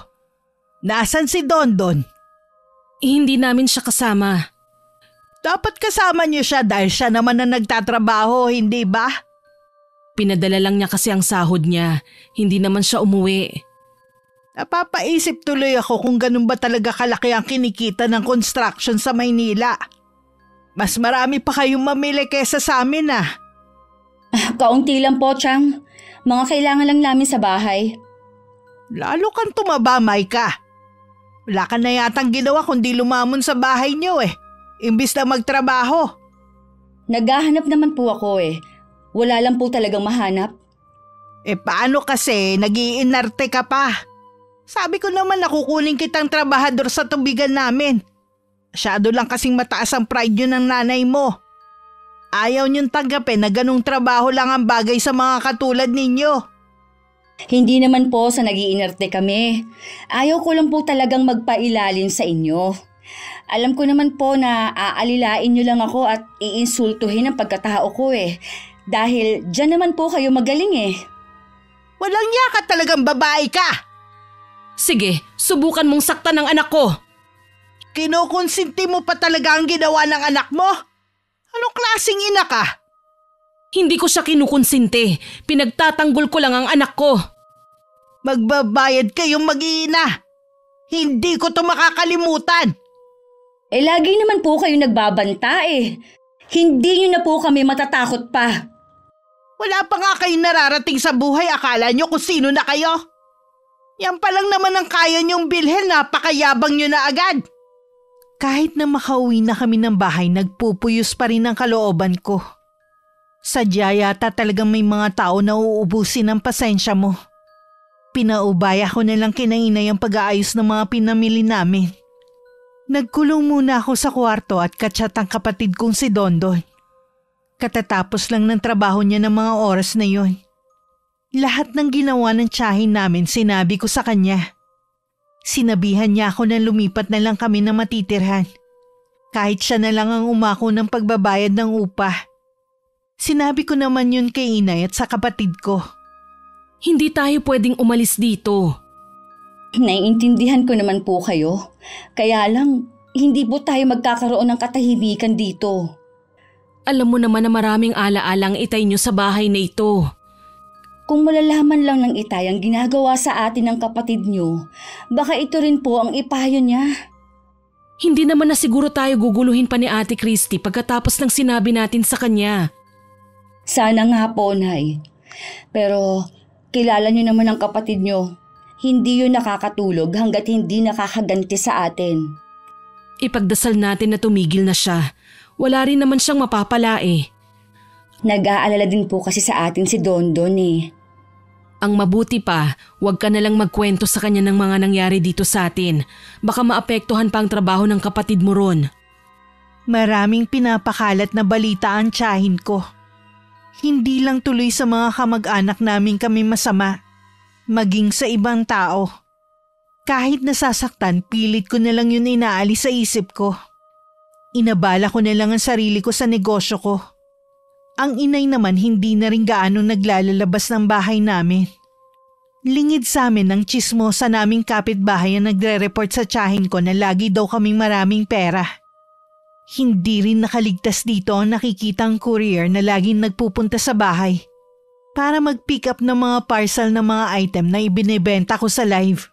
Nasaan si Dondon? Hindi namin siya kasama. Dapat kasama niyo siya dahil siya naman ang nagtatrabaho, hindi ba? Pinadala lang niya kasi ang sahod niya. Hindi naman siya umuwi. Napapaisip tuloy ako kung ganun ba talaga kalaki ang kinikita ng construction sa Maynila. Mas marami pa kayong mamili kesa sa amin ah. Kaunti lang po, Chang. Mga kailangan lang namin sa bahay. Lalo kang tumaba, Maika. Wala ka na yatang ginawa kundi lumamon sa bahay niyo eh. Imbis na magtrabaho. Naghahanap naman po ako Wala lang po talagang mahanap. Paano kasi nag-iinarte ka pa? Sabi ko naman nakukunin kitang trabahador sa tubigan namin. Masyado lang kasing mataas ang pride yun ng nanay mo. Ayaw niyong tanggapin na ganung trabaho lang ang bagay sa mga katulad ninyo. Hindi naman po sa nag-iinarte kami. Ayaw ko lang po talagang magpailalim sa inyo. Alam ko naman po na aalilain niyo lang ako at iinsultuhin ang pagkatao ko Dahil dyan naman po kayo magaling Walang yaka talagang babae ka! Sige, subukan mong saktan ng anak ko. Kinukonsinti mo pa talaga ang ginawa ng anak mo? Anong klaseng ina ka? Hindi ko siya kinukonsinti. Pinagtatanggol ko lang ang anak ko. Magbabayad kayong mag-iina. Hindi ko to makakalimutan. Lagi naman po kayo nagbabanta Hindi nyo na po kami matatakot pa. Wala pa nga kayong nararating sa buhay, akala nyo kung sino na kayo? Yan pa lang naman ang kaya nyong bilhin, napakayabang nyo na agad. Kahit na makauwi na kami ng bahay, nagpupuyos pa rin ang kalooban ko. Sadya yata talagang may mga tao na uubusin ang pasensya mo. Pinaubaya ko na lang kinainay ang pag-aayos ng mga pinamili namin. Nagkulong muna ako sa kwarto at kachat ang kapatid kong si Dondon. Katatapos lang ng trabaho niya ng mga oras na yon. Lahat ng ginawa ng tiyahin namin sinabi ko sa kanya. Sinabihan niya ako na lumipat na lang kami na matitirhan. Kahit siya na lang ang umako ng pagbabayad ng upa. Sinabi ko naman yun kay inay at sa kapatid ko. Hindi tayo pwedeng umalis dito. Naiintindihan ko naman po kayo. Kaya lang, hindi po tayo magkakaroon ng katahimikan dito. Alam mo naman na maraming ala-alang itay nyo sa bahay na ito. Kung malalaman lang ng itay ang ginagawa sa atin ng kapatid nyo, baka ito rin po ang ipayo niya. Hindi naman na siguro tayo guguluhin pa ni Ate Christy pagkatapos ng sinabi natin sa kanya. Sana nga po, Nay. Pero kilala nyo naman ang kapatid nyo. Hindi yun nakakatulog hanggat hindi nakakaganti sa atin. Ipagdasal natin na tumigil na siya. Wala rin naman siyang mapapala eh. Nag-aalala din po kasi sa atin si Dondon eh. Ang mabuti pa, huwag ka nalang magkwento sa kanya ng mga nangyari dito sa atin. Baka maapektuhan pa ang trabaho ng kapatid mo ron. Maraming pinapakalat na balita ang tiyahin ko. Hindi lang tuloy sa mga kamag-anak namin kami masama. Maging sa ibang tao. Kahit nasasaktan, pilit ko na lang yun inaalis sa isip ko. Inabala ko na lang ang sarili ko sa negosyo ko. Ang inay naman hindi na rin gaano naglalalabas ng bahay namin. Lingid sa amin ang tsismosa naming kapitbahay ang nagre-report sa tiyahin ko na lagi daw kaming maraming pera. Hindi rin nakaligtas dito ang nakikitang courier na laging nagpupunta sa bahay para mag-pick up ng mga parcel ng mga item na ibinebenta ko sa live.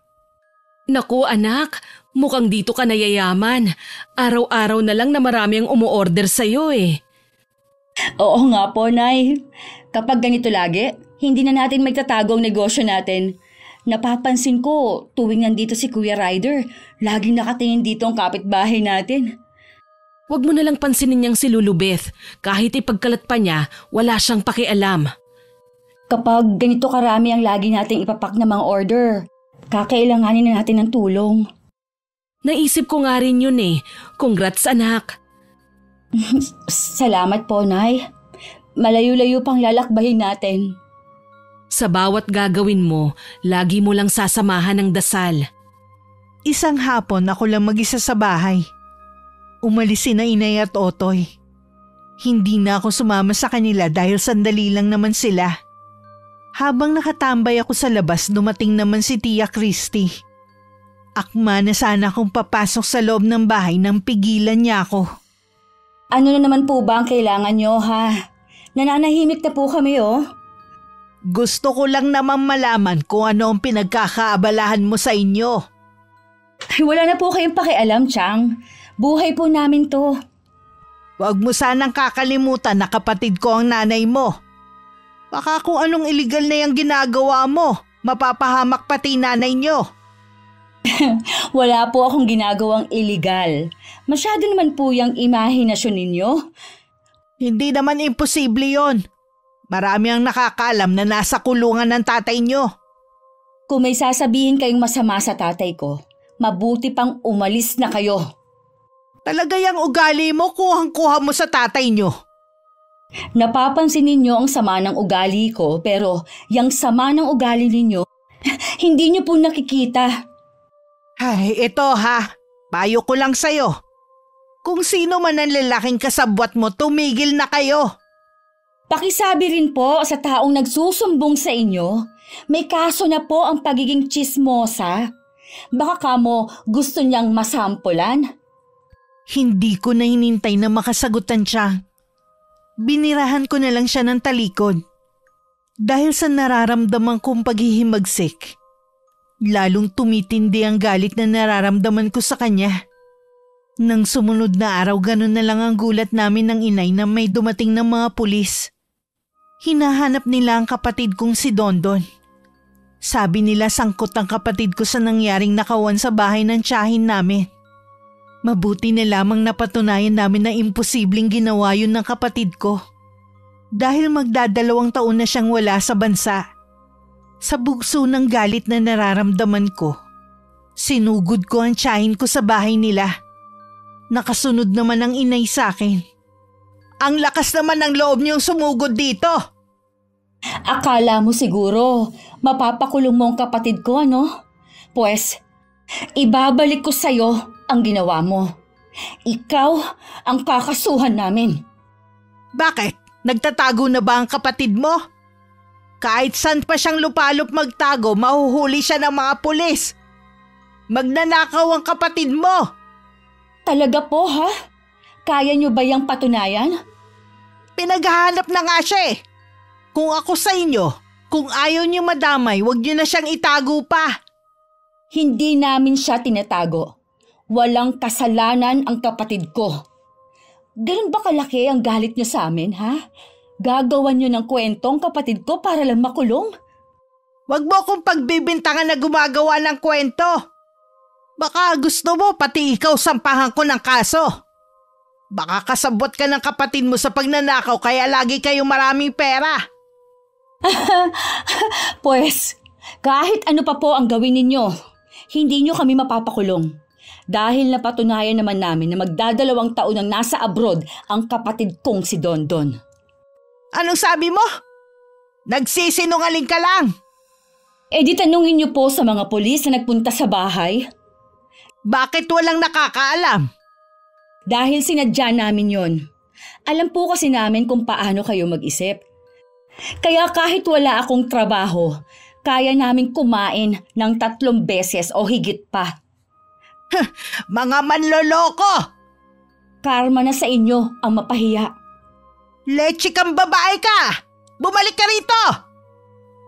Naku anak, mukhang dito ka nayayaman. Araw-araw na lang na marami ang umu-order sa'yo eh. Oo nga po, Nay. Kapag ganito lagi, hindi na natin magtatago ang negosyo natin. Napapansin ko, tuwing nandito si Kuya Ryder, laging nakatingin dito ang kapitbahay natin. Huwag mo nalang pansinin niyang si Lulu Beth. Kahit ipagkalat pa niya, wala siyang pakialam. Kapag ganito karami ang lagi nating ipapak na mga order, kakailanganin na natin ng tulong. Naisip ko nga rin yun eh. Congrats anak. Salamat po, Nay. Malayo-layo pang lalakbayin natin. Sa bawat gagawin mo, lagi mo lang sasamahan ng dasal. Isang hapon ako lang mag-isa sa bahay. Umalis sina inay at otoy. Hindi na ako sumama sa kanila dahil sandali lang naman sila. Habang nakatambay ako sa labas, dumating naman si Tia Christy. Akma na sana akong papasok sa loob ng bahay nang pigilan niya ako. Ano na naman po ba ang kailangan nyo, ha? Nananahimik na po kami, oh. Gusto ko lang naman malaman kung ano ang pinagkakaabalahan mo sa inyo. Ay, wala na po kayong pakialam, Chang. Buhay po namin to. Huwag mo sanang kakalimutan na kapatid ko ang nanay mo. Baka kung anong illegal na yung ginagawa mo, mapapahamak pati nanay nyo. Wala po akong ginagawang illegal. Masyado naman po yung imahinasyon ninyo. Hindi naman imposible yon. Marami ang nakakaalam na nasa kulungan ng tatay nyo. Kung may sasabihin kayong masama sa tatay ko, mabuti pang umalis na kayo. Talaga yung ugali mo kuhang-kuha mo sa tatay nyo. Napapansin ninyo ang sama ng ugali ko, pero yung sama ng ugali ninyo, hindi nyo po nakikita. Ay, ito ha. Payo ko lang sa'yo. Kung sino man ang lalaking kasabwat mo, tumigil na kayo. Pakisabi rin po sa taong nagsusumbong sa inyo, may kaso na po ang pagiging tsismosa. Baka kamo gusto niyang masampulan? Hindi ko na hinintay na makasagutan siya. Binirahan ko na lang siya ng talikod. Dahil sa nararamdaman kong paghihimagsik, lalong tumitindi ang galit na nararamdaman ko sa kanya. Nang sumunod na araw, ganun na lang ang gulat namin ng inay na may dumating ng mga pulis. Hinahanap nila ang kapatid kong si Dondon. Sabi nila sangkot ang kapatid ko sa nangyaring nakawan sa bahay ng tiyahin namin. Mabuti na lamang napatunayan namin na imposibleng ginawa yun ng kapatid ko. Dahil magdadalawang taon na siyang wala sa bansa. Sa bugso ng galit na nararamdaman ko, sinugod ko ang tiyahin ko sa bahay nila. Nakasunod naman ang inay sa akin. Ang lakas naman ng loob niyong sumugod dito. Akala mo siguro mapapakulong mo ang kapatid ko, ano? Pues, ibabalik ko sa'yo ang ginawa mo. Ikaw ang kakasuhan namin. Bakit? Nagtatago na ba ang kapatid mo? Kahit saan pa siyang lupalop magtago, mahuhuli siya ng mga pulis. Magnanakaw ang kapatid mo. Talaga po ha? Kaya niyo ba yung patunayan? Pinaghahanap na nga siya eh. Kung ako sa inyo, kung ayaw niyo madamay, huwag niyo na siyang itago pa. Hindi namin siya tinatago. Walang kasalanan ang kapatid ko. Ganun ba kalaki ang galit niyo sa amin, ha? Gagawan niyo ng kwentong kapatid ko para lang makulong? Huwag mo akong pagbibintangan na gumagawa ng kwento. Baka gusto mo pati ikaw sampahan ko ng kaso. Baka kasabot ka ng kapatid mo sa pagnanakaw kaya lagi kayong maraming pera. Pues, kahit ano pa po ang gawin ninyo, hindi niyo kami mapapakulong. Dahil napatunayan naman namin na magdadalawang taon nang nasa abroad ang kapatid kong si Dondon. Anong sabi mo? Nagsisinungaling ka lang. Eh di tanungin niyo po sa mga pulis na nagpunta sa bahay. Bakit walang nakakaalam? Dahil sinadya namin yon. Alam po kasi namin kung paano kayo mag-isip. Kaya kahit wala akong trabaho, kaya naming kumain ng 3 beses o higit pa. Mga manloloko! Karma na sa inyo ang mapahiya. Leche kang babae ka! Bumalik ka rito!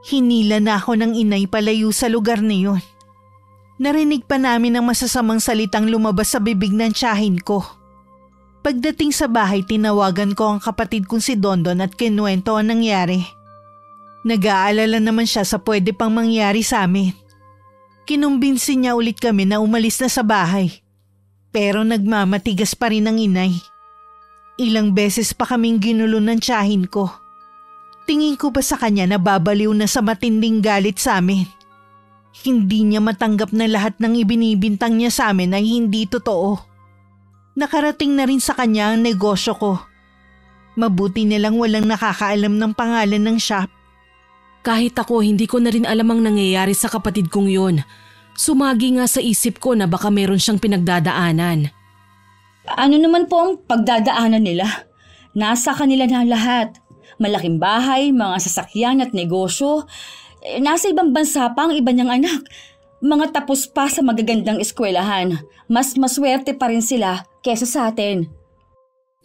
Hinila na ako ng inay palayo sa lugar na yun. Narinig pa namin ang masasamang salitang lumabas sa bibig ng tiyahin ko. Pagdating sa bahay, tinawagan ko ang kapatid kong si Dondon at kinuwento ang nangyari. Nag-aalala naman siya sa pwede pang mangyari sa amin. Kinumbinsi niya ulit kami na umalis na sa bahay. Pero nagmamatigas pa rin ang inay. Ilang beses pa kaming ginulo ng tiyahin ko. Tingin ko ba sa kanya na babaliw na sa matinding galit sa amin? Hindi niya matanggap na lahat ng ibinibintang niya sa amin ay hindi totoo. Nakarating na rin sa kanya ang negosyo ko. Mabuti nilang walang nakakaalam ng pangalan ng shop. Kahit ako, hindi ko na rin alam ang nangyayari sa kapatid kong yun. Sumagi nga sa isip ko na baka meron siyang pinagdadaanan. Ano naman po ang pagdadaanan nila? Nasa kanila na lahat. Malaking bahay, mga sasakyan at negosyo. Nasa ibang bansa pa ang iba niyang anak. Mga tapos pa sa magagandang eskwelahan. Mas maswerte pa rin sila kesa sa atin.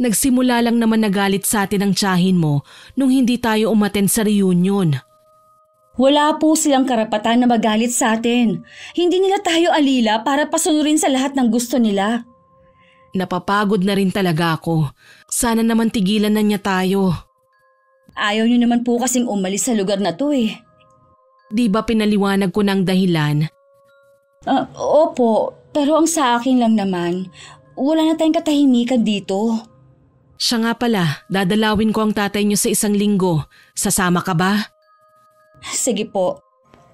Nagsimula lang naman nagalit sa atin ang tiyahin mo nung hindi tayo umattend sa reunion. Wala po silang karapatan na magalit sa atin. Hindi nila tayo alila para pasunurin sa lahat ng gusto nila. Napapagod na rin talaga ako. Sana naman tigilan na niya tayo. Ayaw niyo naman po kasing umalis sa lugar na to eh. Di ba pinaliwanag ko ng dahilan? Opo, pero ang sa akin lang naman, wala na tayong katahimikan dito. Siya nga pala, dadalawin ko ang tatay niyo sa 1 linggo. Sasama ka ba? Sige po,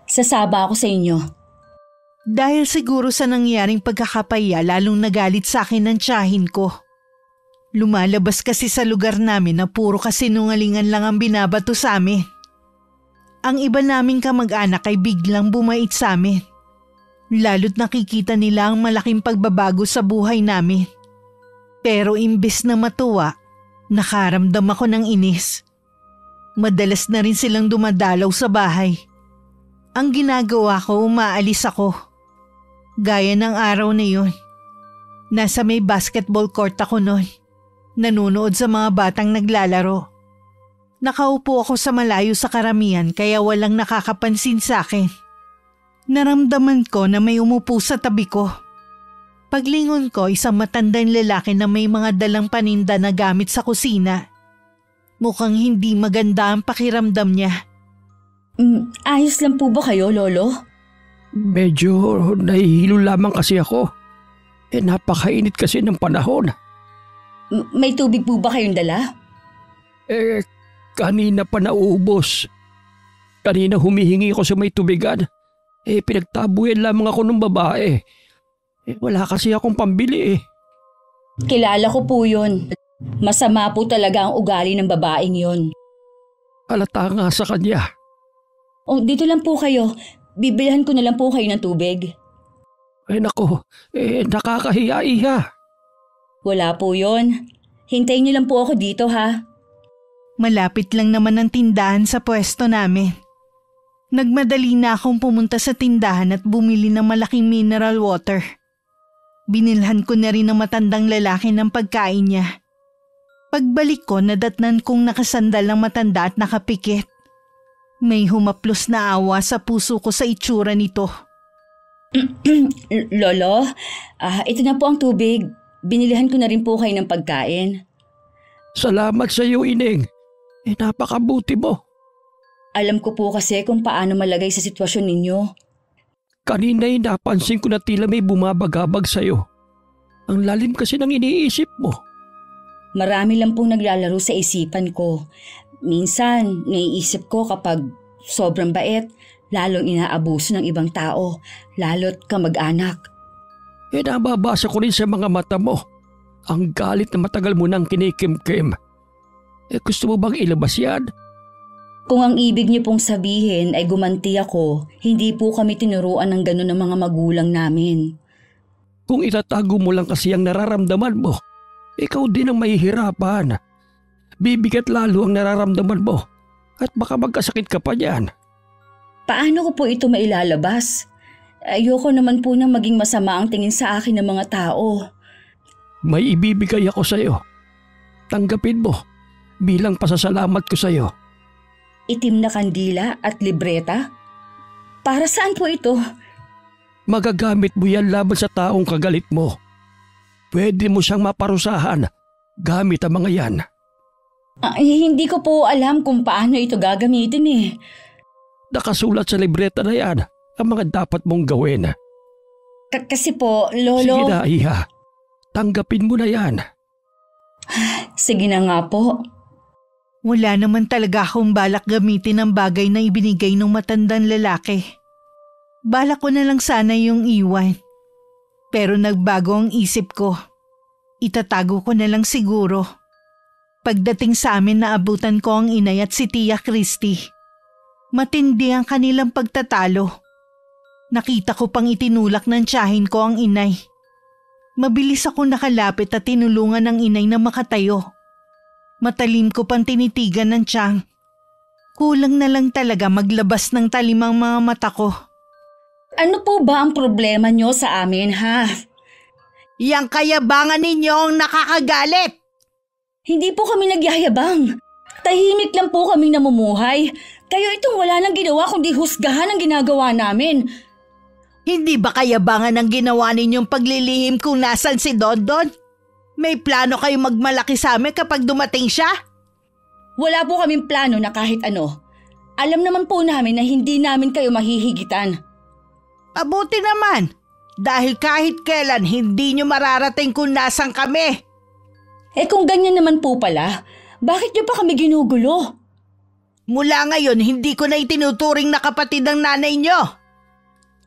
sasaba ako sa inyo. Dahil siguro sa nangyaring pagkakapaya lalong nagalit sa akin ng tiyahin ko. Lumalabas kasi sa lugar namin na puro kasinungalingan lang ang binabato sa amin. Ang iba naming kamag-anak ay biglang bumait sa amin. Lalo't nakikita nila ang malaking pagbabago sa buhay namin. Pero imbes na matuwa, nakaramdam ako ng inis. Madalas na rin silang dumadalaw sa bahay. Ang ginagawa ko, umaalis ako. Gaya ng araw na yun. Nasa may basketball court ako noon. Nanunood sa mga batang naglalaro. Nakaupo ako sa malayo sa karamihan kaya walang nakakapansin sa akin. Naramdaman ko na may umupo sa tabi ko. Paglingon ko, isang matandang lalaki na may mga dalang paninda na gamit sa kusina. Mukhang hindi maganda ang pakiramdam niya. Ayos lang po ba kayo, Lolo? Medyo nahihilo lamang kasi ako. Napakainit kasi ng panahon. May tubig po ba kayong dala? Kanina pa nauubos. Kanina humihingi ako sa may tubigan. Pinagtabuyan lamang ako ng babae. Wala kasi akong pambili. Kilala ko po yun. Masama po talaga ang ugali ng babaeng yon. Halata nga sa kanya. Dito lang po kayo. Bibilhan ko na lang po kayo ng tubig. Nako, nakakahiya, iha. Wala po yon. Hintayin niyo lang po ako dito ha. Malapit lang naman ang tindahan sa pwesto namin. Nagmadali na akong pumunta sa tindahan at bumili ng malaking mineral water. Binilhan ko na rin ng matandang lalaki ng pagkain niya. Pagbalik ko, nadatnan kong nakasandal ng matanda at nakapikit. May humaplos na awa sa puso ko sa itsura nito. Lolo, ito na po ang tubig. Binilihan ko na rin po kayo ng pagkain. Salamat sa iyo, Ining. Napakabuti mo. Alam ko po kasi kung paano malagay sa sitwasyon ninyo. Kanina'y napansin ko na tila may bumabagabag sa iyo. Ang lalim kasi ng iniisip mo. Marami lang pong naglalaro sa isipan ko. Minsan, naiisip ko kapag sobrang bait, lalong inaabuso ng ibang tao, lalo't kamag-anak. Nababasa ko rin sa mga mata mo. Ang galit na matagal mo nang kinikimkim. Gusto mo bang ilabas yan? Kung ang ibig niyo pong sabihin ay gumanti ako, hindi po kami tinuruan ng gano'n ng mga magulang namin. Kung itatago mo lang kasi ang nararamdaman mo, ikaw din ang mahihirapan. Bibigat lalo ang nararamdaman mo at baka magkasakit ka pa niyan. Paano ko po ito mailalabas? Ayoko naman po na maging masama ang tingin sa akin ng mga tao. May ibibigay ako sa iyo. Tanggapin mo bilang pasasalamat ko sa iyo. Itim na kandila at libreta? Para saan po ito? Magagamit mo yan laban sa taong kagalit mo. Pwede mo siyang maparusahan gamit ang mga yan. Hindi ko po alam kung paano ito gagamitin eh. Nakasulat sa libreta na yan ang mga dapat mong gawin. Kasi po, Lolo... Sige na, Iha. Tanggapin mo na yan. Sige na nga po. Wala naman talaga akong balak gamitin ang bagay na ibinigay ng matandang lalaki. Balak ko na lang sana yung iwan. Pero nagbago ang isip ko. Itatago ko na lang siguro. Pagdating sa amin naabutan ko ang inay at si Tia Christy. Matindi ang kanilang pagtatalo. Nakita ko pang itinulak ng tiyahin ko ang inay. Mabilis ako nakalapit at tinulungan ng inay na makatayo. Matalim ko pang tinitigan ng tiyang. Kulang na lang talaga maglabas ng talimang mga mata ko. Ano po ba ang problema nyo sa amin, ha? Yang kayabangan ninyo ang nakakagalit! Hindi po kami nagyayabang. Tahimik lang po kaming namumuhay. Kayo itong wala nang ginawa kundi husgahan ang ginagawa namin. Hindi ba kayabangan ang ginawa ninyong paglilihim kung nasan si Dondon? May plano kayo magmalaki sa amin kapag dumating siya? Wala po kaming plano na kahit ano. Alam naman po namin na hindi namin kayo mahihigitan. Mabuti naman, dahil kahit kailan hindi nyo mararating kung nasan kami. Kung ganyan naman po pala, bakit nyo pa kami ginugulo? Mula ngayon, hindi ko na itinuturing na kapatid ng nanay nyo.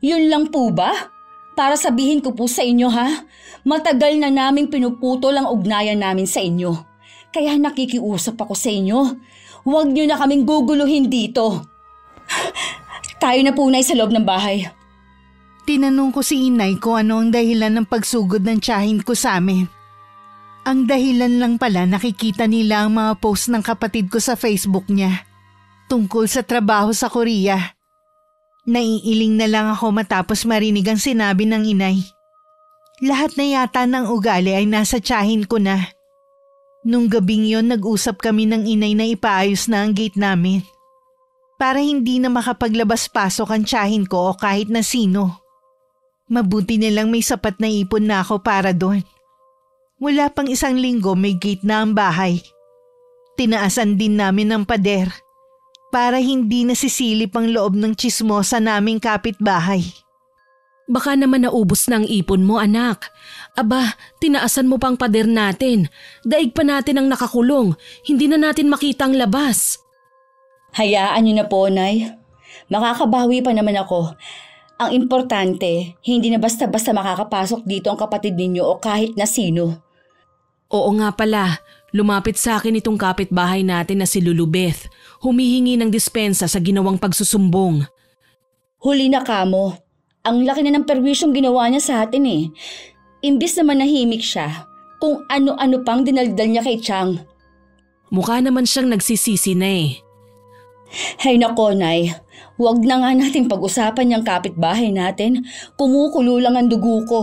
Yun lang po ba? Para sabihin ko po sa inyo ha, matagal na naming pinuputol ang ugnayan namin sa inyo. Kaya nakikiusap ako sa inyo. Huwag nyo na kaming guguluhin dito. Tayo na po na sa loob ng bahay. Tinanong ko si inay kung ano ang dahilan ng pagsugod ng tiyahin ko sa amin. Ang dahilan lang pala nakikita nila ang mga post ng kapatid ko sa Facebook niya tungkol sa trabaho sa Korea. Naiiling na lang ako matapos marinig ang sinabi ng inay. Lahat na yata ng ugali ay nasa tiyahin ko na. Nung gabing yon nag-usap kami ng inay na ipaayos na ang gate namin. Para hindi na makapaglabas-pasok ang tiyahin ko o kahit na sino. Mabuti nilang may sapat na ipon na ako para doon. Wala pang 1 linggo may gate na ang bahay. Tinaasan din namin ang pader. Para hindi nasisilip ang loob ng tsismosa naming kapitbahay. Baka naman naubos na ang ipon mo, anak. Aba, tinaasan mo pang pader natin. Daig pa natin ang nakakulong. Hindi na natin makita ang labas. Hayaan niyo na po, Nay. Makakabawi pa naman ako. Ang importante, hindi na basta-basta makakapasok dito ang kapatid ninyo o kahit na sino. Oo nga pala, lumapit sa akin itong kapitbahay natin na si Lulubeth. Humihingi ng dispensa sa ginawang pagsusumbong. Huli na kamo. Ang laki na ng perwisyong ginawa niya sa atin eh. Imbis na manahimik siya, kung ano-ano pang dinaldal niya kay Chang. Mukha naman siyang nagsisisi na eh. Hay nako, Nay. Huwag na nga nating pag-usapan yung kapitbahay natin. Kumukulo lang ang dugo ko.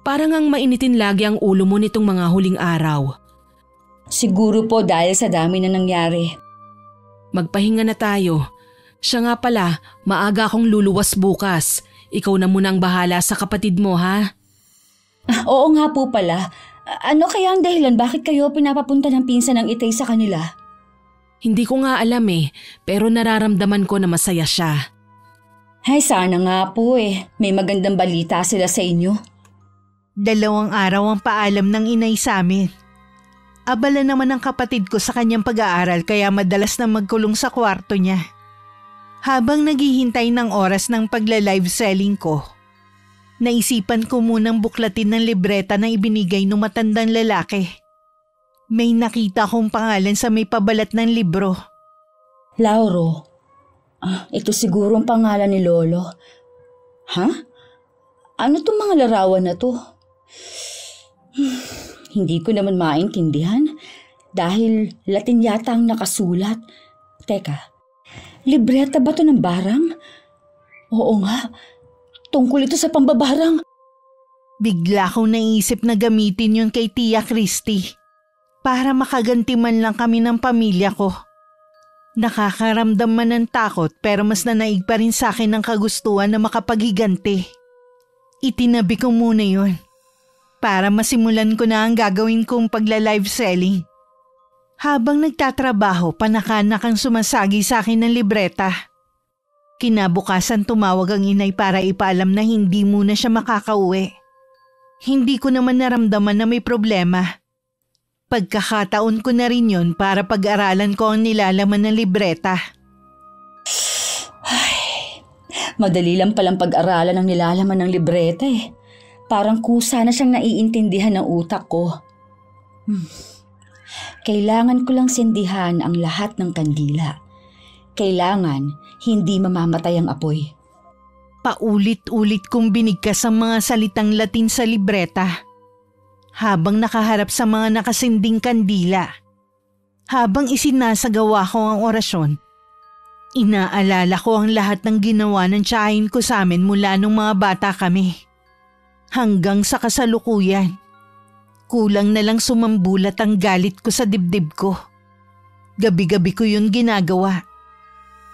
Parang ang mainitin lagi ang ulo mo nitong mga huling araw. Siguro po dahil sa dami na nangyari. Magpahinga na tayo. Siya nga pala, maaga akong luluwas bukas. Ikaw na muna ang bahala sa kapatid mo, ha? Oo nga po pala. Ano kaya ang dahilan bakit kayo pinapapunta ng pinsan ng Itay sa kanila? Hindi ko nga alam eh, pero nararamdaman ko na masaya siya. Ay, sana nga po eh. May magandang balita sila sa inyo. 2 araw ang paalam ng inay sa amin. Abala naman ang kapatid ko sa kanyang pag-aaral kaya madalas na magkulong sa kwarto niya. Habang naghihintay ng oras ng pagla-live selling ko, naisipan ko munang buklatin ng libreta na ibinigay ng matandang lalaki. May nakita kong pangalan sa may pabalat ng libro. Lauro. Ito siguro ang pangalan ni Lolo. Ha? Ano itong mga larawan na to? Hindi ko naman maintindihan dahil Latin yata ang nakasulat. Teka, libreta ba to ng barang? Oo nga, tungkol ito sa pambabarang. Bigla kong naisip na gamitin yun kay Tia Christy para makaganti man lang kami ng pamilya ko. Nakakaramdam man ng takot pero mas nanaig pa rin sa akin ng kagustuhan na makapaghiganti. Itinabi ko muna yun para masimulan ko na ang gagawin kong pagla-live selling. Habang nagtatrabaho, panakan ang sumasagi sa akin ng libreta. Kinabukasan tumawag ang inay para ipaalam na hindi muna siya makakauwi. Hindi ko naman naramdaman na may problema. Pagkakataon ko na rin yun para pag-aralan ko ang nilalaman ng libreta. Madali lang palang pag-aralan ang nilalaman ng libreta eh. Parang kusa na siyang naiintindihan ng utak ko. Kailangan ko lang sindihan ang lahat ng kandila. Kailangan hindi mamamatay ang apoy. Paulit-ulit kong binigkas ang mga salitang Latin sa libreta. Habang nakaharap sa mga nakasinding kandila. Habang isinasagawa ko ang orasyon. Inaalala ko ang lahat ng ginawa ng tiyahin ko sa amin mula nung mga bata kami. Hanggang sa kasalukuyan. Kulang na lang sumambulat ang galit ko sa dibdib ko. Gabi-gabi ko yun ginagawa.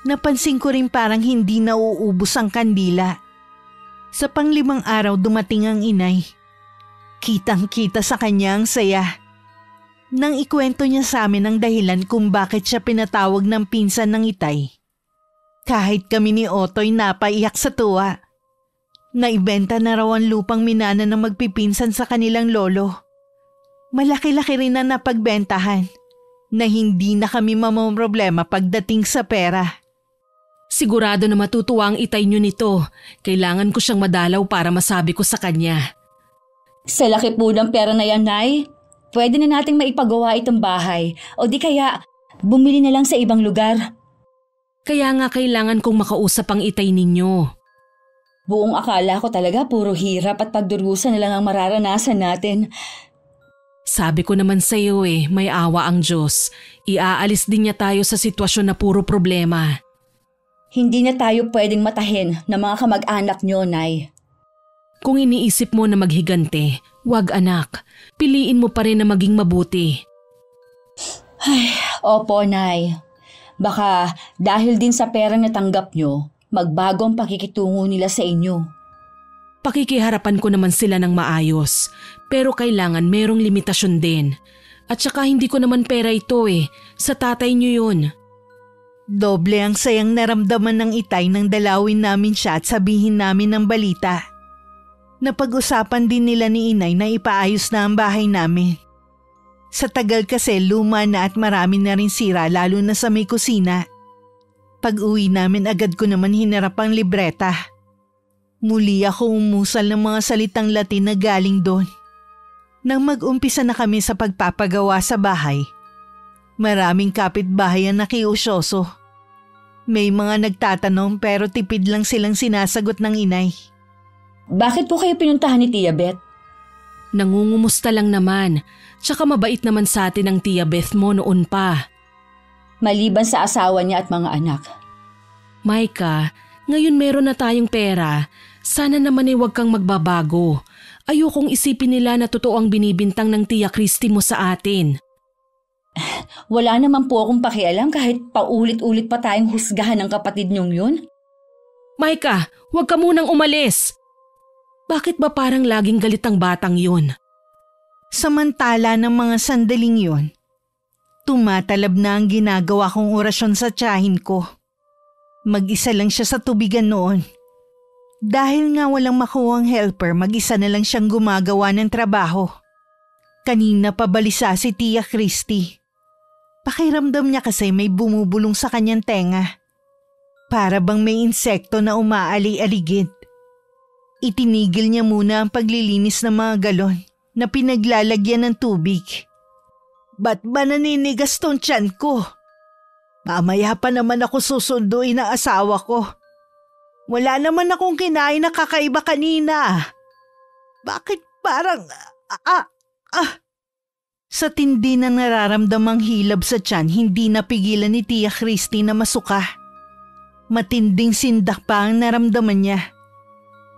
Napansin ko rin parang hindi nauubos ang kandila. Sa 5 araw dumating ang inay. Kitang-kita sa kanya ang saya. Nang ikwento niya sa amin ang dahilan kung bakit siya pinatawag ng pinsan ng Itay. Kahit kami ni Otoy napaiyak sa tuwa. Naibenta na raw ang lupang minana ng magpipinsan sa kanilang lolo. Malaki-laki rin na napagbentahan na hindi na kami mamamroblema pagdating sa pera. Sigurado na matutuwa ang Itay nyo nito. Kailangan ko siyang madalaw para masabi ko sa kanya. Sa laki po ng pera na yan, Nay. Pwede na nating maipagawa itong bahay o di kaya bumili na lang sa ibang lugar. Kaya nga kailangan kong makausap ang Itay ninyo. Buong akala ko talaga puro hirap at pagdurusa na lang ang mararanasan natin. Sabi ko naman sa iyo may awa ang Diyos. Iaalis din niya tayo sa sitwasyon na puro problema. Hindi na tayo pwedeng matahin ng mga kamag-anak nyo, Nay. Kung iniisip mo na maghigante, wag anak. Piliin mo pa rin na maging mabuti. Ay, opo, Nay. Baka dahil din sa pera na tanggap nyo, magbago ang pakikitungo nila sa inyo. Pakikiharapan ko naman sila ng maayos, pero kailangan merong limitasyon din. At saka hindi ko naman pera ito sa tatay nyo yun. Doble ang sayang naramdaman ng Itay nang dalawin namin siya at sabihin namin ang balita. Napag-usapan din nila ni inay na ipaayos na ang bahay namin. Sa tagal kasi luma na at marami na rin sira lalo na sa may kusina. Pag-uwi namin agad ko naman hinarap ang libreta. Muli ako umusal ng mga salitang Latin na galing doon. Nang mag-umpisa na kami sa pagpapagawa sa bahay, maraming kapitbahay ang nakiusyoso. May mga nagtatanong pero tipid lang silang sinasagot ng inay. Bakit po kayo pinuntahan ni Tia Beth? Nangungumusta lang naman. Tsaka mabait naman sa atin ang Tia Beth mo noon pa. Maliban sa asawa niya at mga anak. Micah, ngayon meron na tayong pera. Sana naman huwag kang magbabago. Ayokong isipin nila na totoo ang binibintang ng Tia Christy mo sa atin. Wala naman po akong pakialam kahit paulit-ulit pa tayong husgahan ng kapatid niyong yun. Micah, huwag ka munang umalis. Bakit ba parang laging galit ang batang yun? Samantala ng mga sandaling yun, tumatalab na ang ginagawa kong orasyon sa tiyahin ko. Mag-isa lang siya sa tubigan noon. Dahil nga walang makuhang helper, mag-isa na lang siyang gumagawa ng trabaho. Kanina pa balisa si Tia Christy. Pakiramdam niya kasi may bumubulong sa kanyang tenga. Para bang may insekto na umaali-aligid. Itinigil niya muna ang paglilinis ng mga galon na pinaglalagyan ng tubig. Ba't ba naninigas tong tiyan ko? Mamaya pa naman ako susunduin ng asawa ko. Wala naman akong kinain na kakaiba kanina. Bakit parang... Sa tindi ng nararamdamang hilab sa tiyan, hindi napigilan ni Tia Christy na masuka. Matinding sindak pa ang naramdaman niya.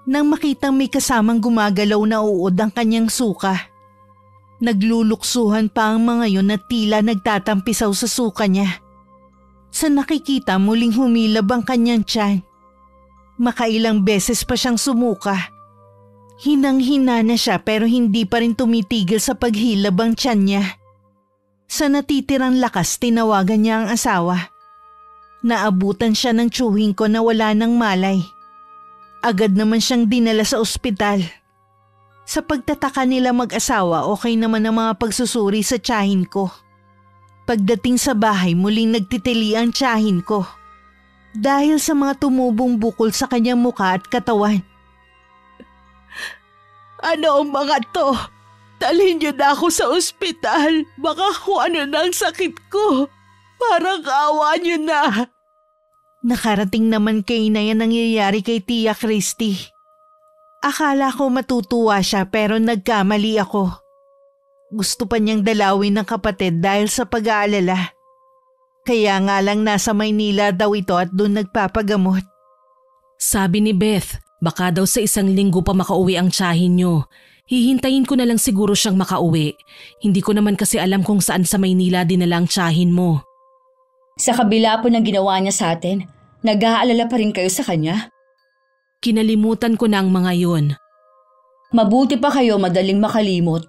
Nang makitang may kasamang gumagalaw na uod ang kanyang suka. Nagluluksuhan pa ang mga yon na tila nagtatampisaw sa suka niya. Sa nakikita muling humilab ang kanyang tiyan. Makailang beses pa siyang sumuka. Hinang-hina na siya pero hindi pa rin tumitigil sa paghilab ang tiyan niya. Sa natitirang lakas tinawagan niya ang asawa. Naabutan siya ng tiyuhin ko na wala ng malay. Agad naman siyang dinala sa ospital. Sa pagtataka nila mag-asawa, okay naman ang mga pagsusuri sa tiyahin ko. Pagdating sa bahay, muling nagtitili ang tiyahin ko. Dahil sa mga tumubong bukol sa kanyang muka at katawan. Ano ang mga to? Dalhin niyo na ako sa ospital. Baka kung ano na ang sakit ko. Parang awa niyo na. Nakarating naman kay Inay ang nangyayari kay Tia Christy. Akala ko matutuwa siya pero nagkamali ako. Gusto pa niyang dalawin ng kapatid dahil sa pag-aalala. Kaya nga lang nasa Maynila daw ito at doon nagpapagamot. Sabi ni Beth, baka daw sa 1 linggo pa makauwi ang tiyahin niyo. Hihintayin ko na lang siguro siyang makauwi. Hindi ko naman kasi alam kung saan sa Maynila dinala ang tiyahin mo. Sa kabila po ng ginawa niya sa atin, nag-aalala pa rin kayo sa kanya? Kinalimutan ko na ang mga yon. Mabuti pa kayo madaling makalimot.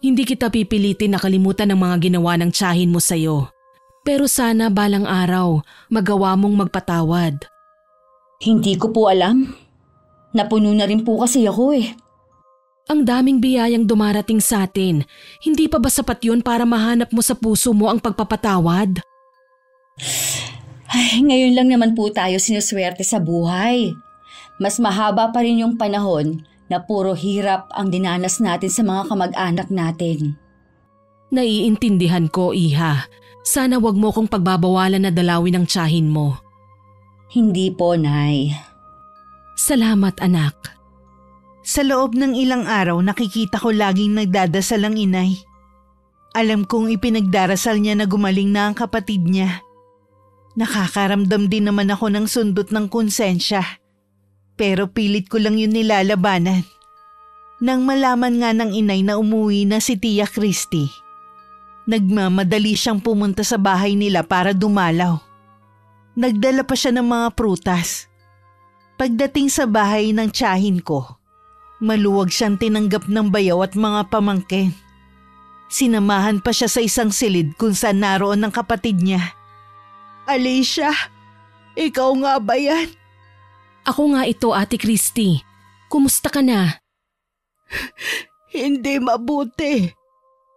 Hindi kita pipilitin na kalimutan ang mga ginawa ng tiyahin mo sa'yo. Pero sana balang araw, magawa mong magpatawad. Hindi ko po alam. Napuno na rin po kasi ako eh. Ang daming biyayang dumarating sa atin. Hindi pa ba sapat yun para mahanap mo sa puso mo ang pagpapatawad? Ay, ngayon lang naman po tayo sinuswerte sa buhay. Mas mahaba pa rin yung panahon na puro hirap ang dinanas natin sa mga kamag-anak natin. Naiintindihan ko, Iha. Sana wag mo kong pagbabawalan na dalawin ang tiyahin mo. Hindi po, Nay. Salamat, anak. Sa loob ng ilang araw nakikita ko laging nagdadasal ang inay. Alam kong ipinagdarasal niya na gumaling na ang kapatid niya. Nakakaramdam din naman ako ng sundot ng konsensya. Pero pilit ko lang yun nilalabanan. Nang malaman nga ng inay na umuwi na si Tia Christy, nagmamadali siyang pumunta sa bahay nila para dumalaw. Nagdala pa siya ng mga prutas. Pagdating sa bahay ng tiyahin ko, maluwag siyang tinanggap ng bayaw at mga pamangkin. Sinamahan pa siya sa isang silid kung saan naroon ang kapatid niya. Alicia, ikaw nga ba yan? Ako nga ito, Ate Christy. Kumusta ka na? Hindi mabuti.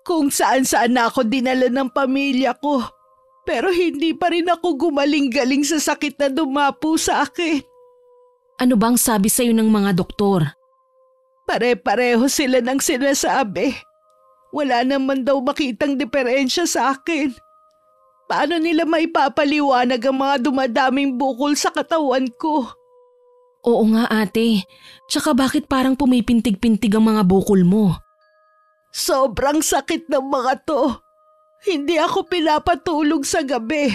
Kung saan-saan na ako dinala ng pamilya ko. Pero hindi pa rin ako gumaling-galing sa sakit na dumapo sa akin. Ano bang sabi sa'yo ng mga doktor? Pare-pareho sila ng sinasabi. Wala naman daw makitang diferensya sa akin. Paano nila maipapaliwanag ang mga dumadaming bukol sa katawan ko? Oo nga ate. Tsaka bakit parang pumipintig-pintig ang mga bukol mo? Sobrang sakit ng mga to. Hindi ako pinapatulog sa gabi.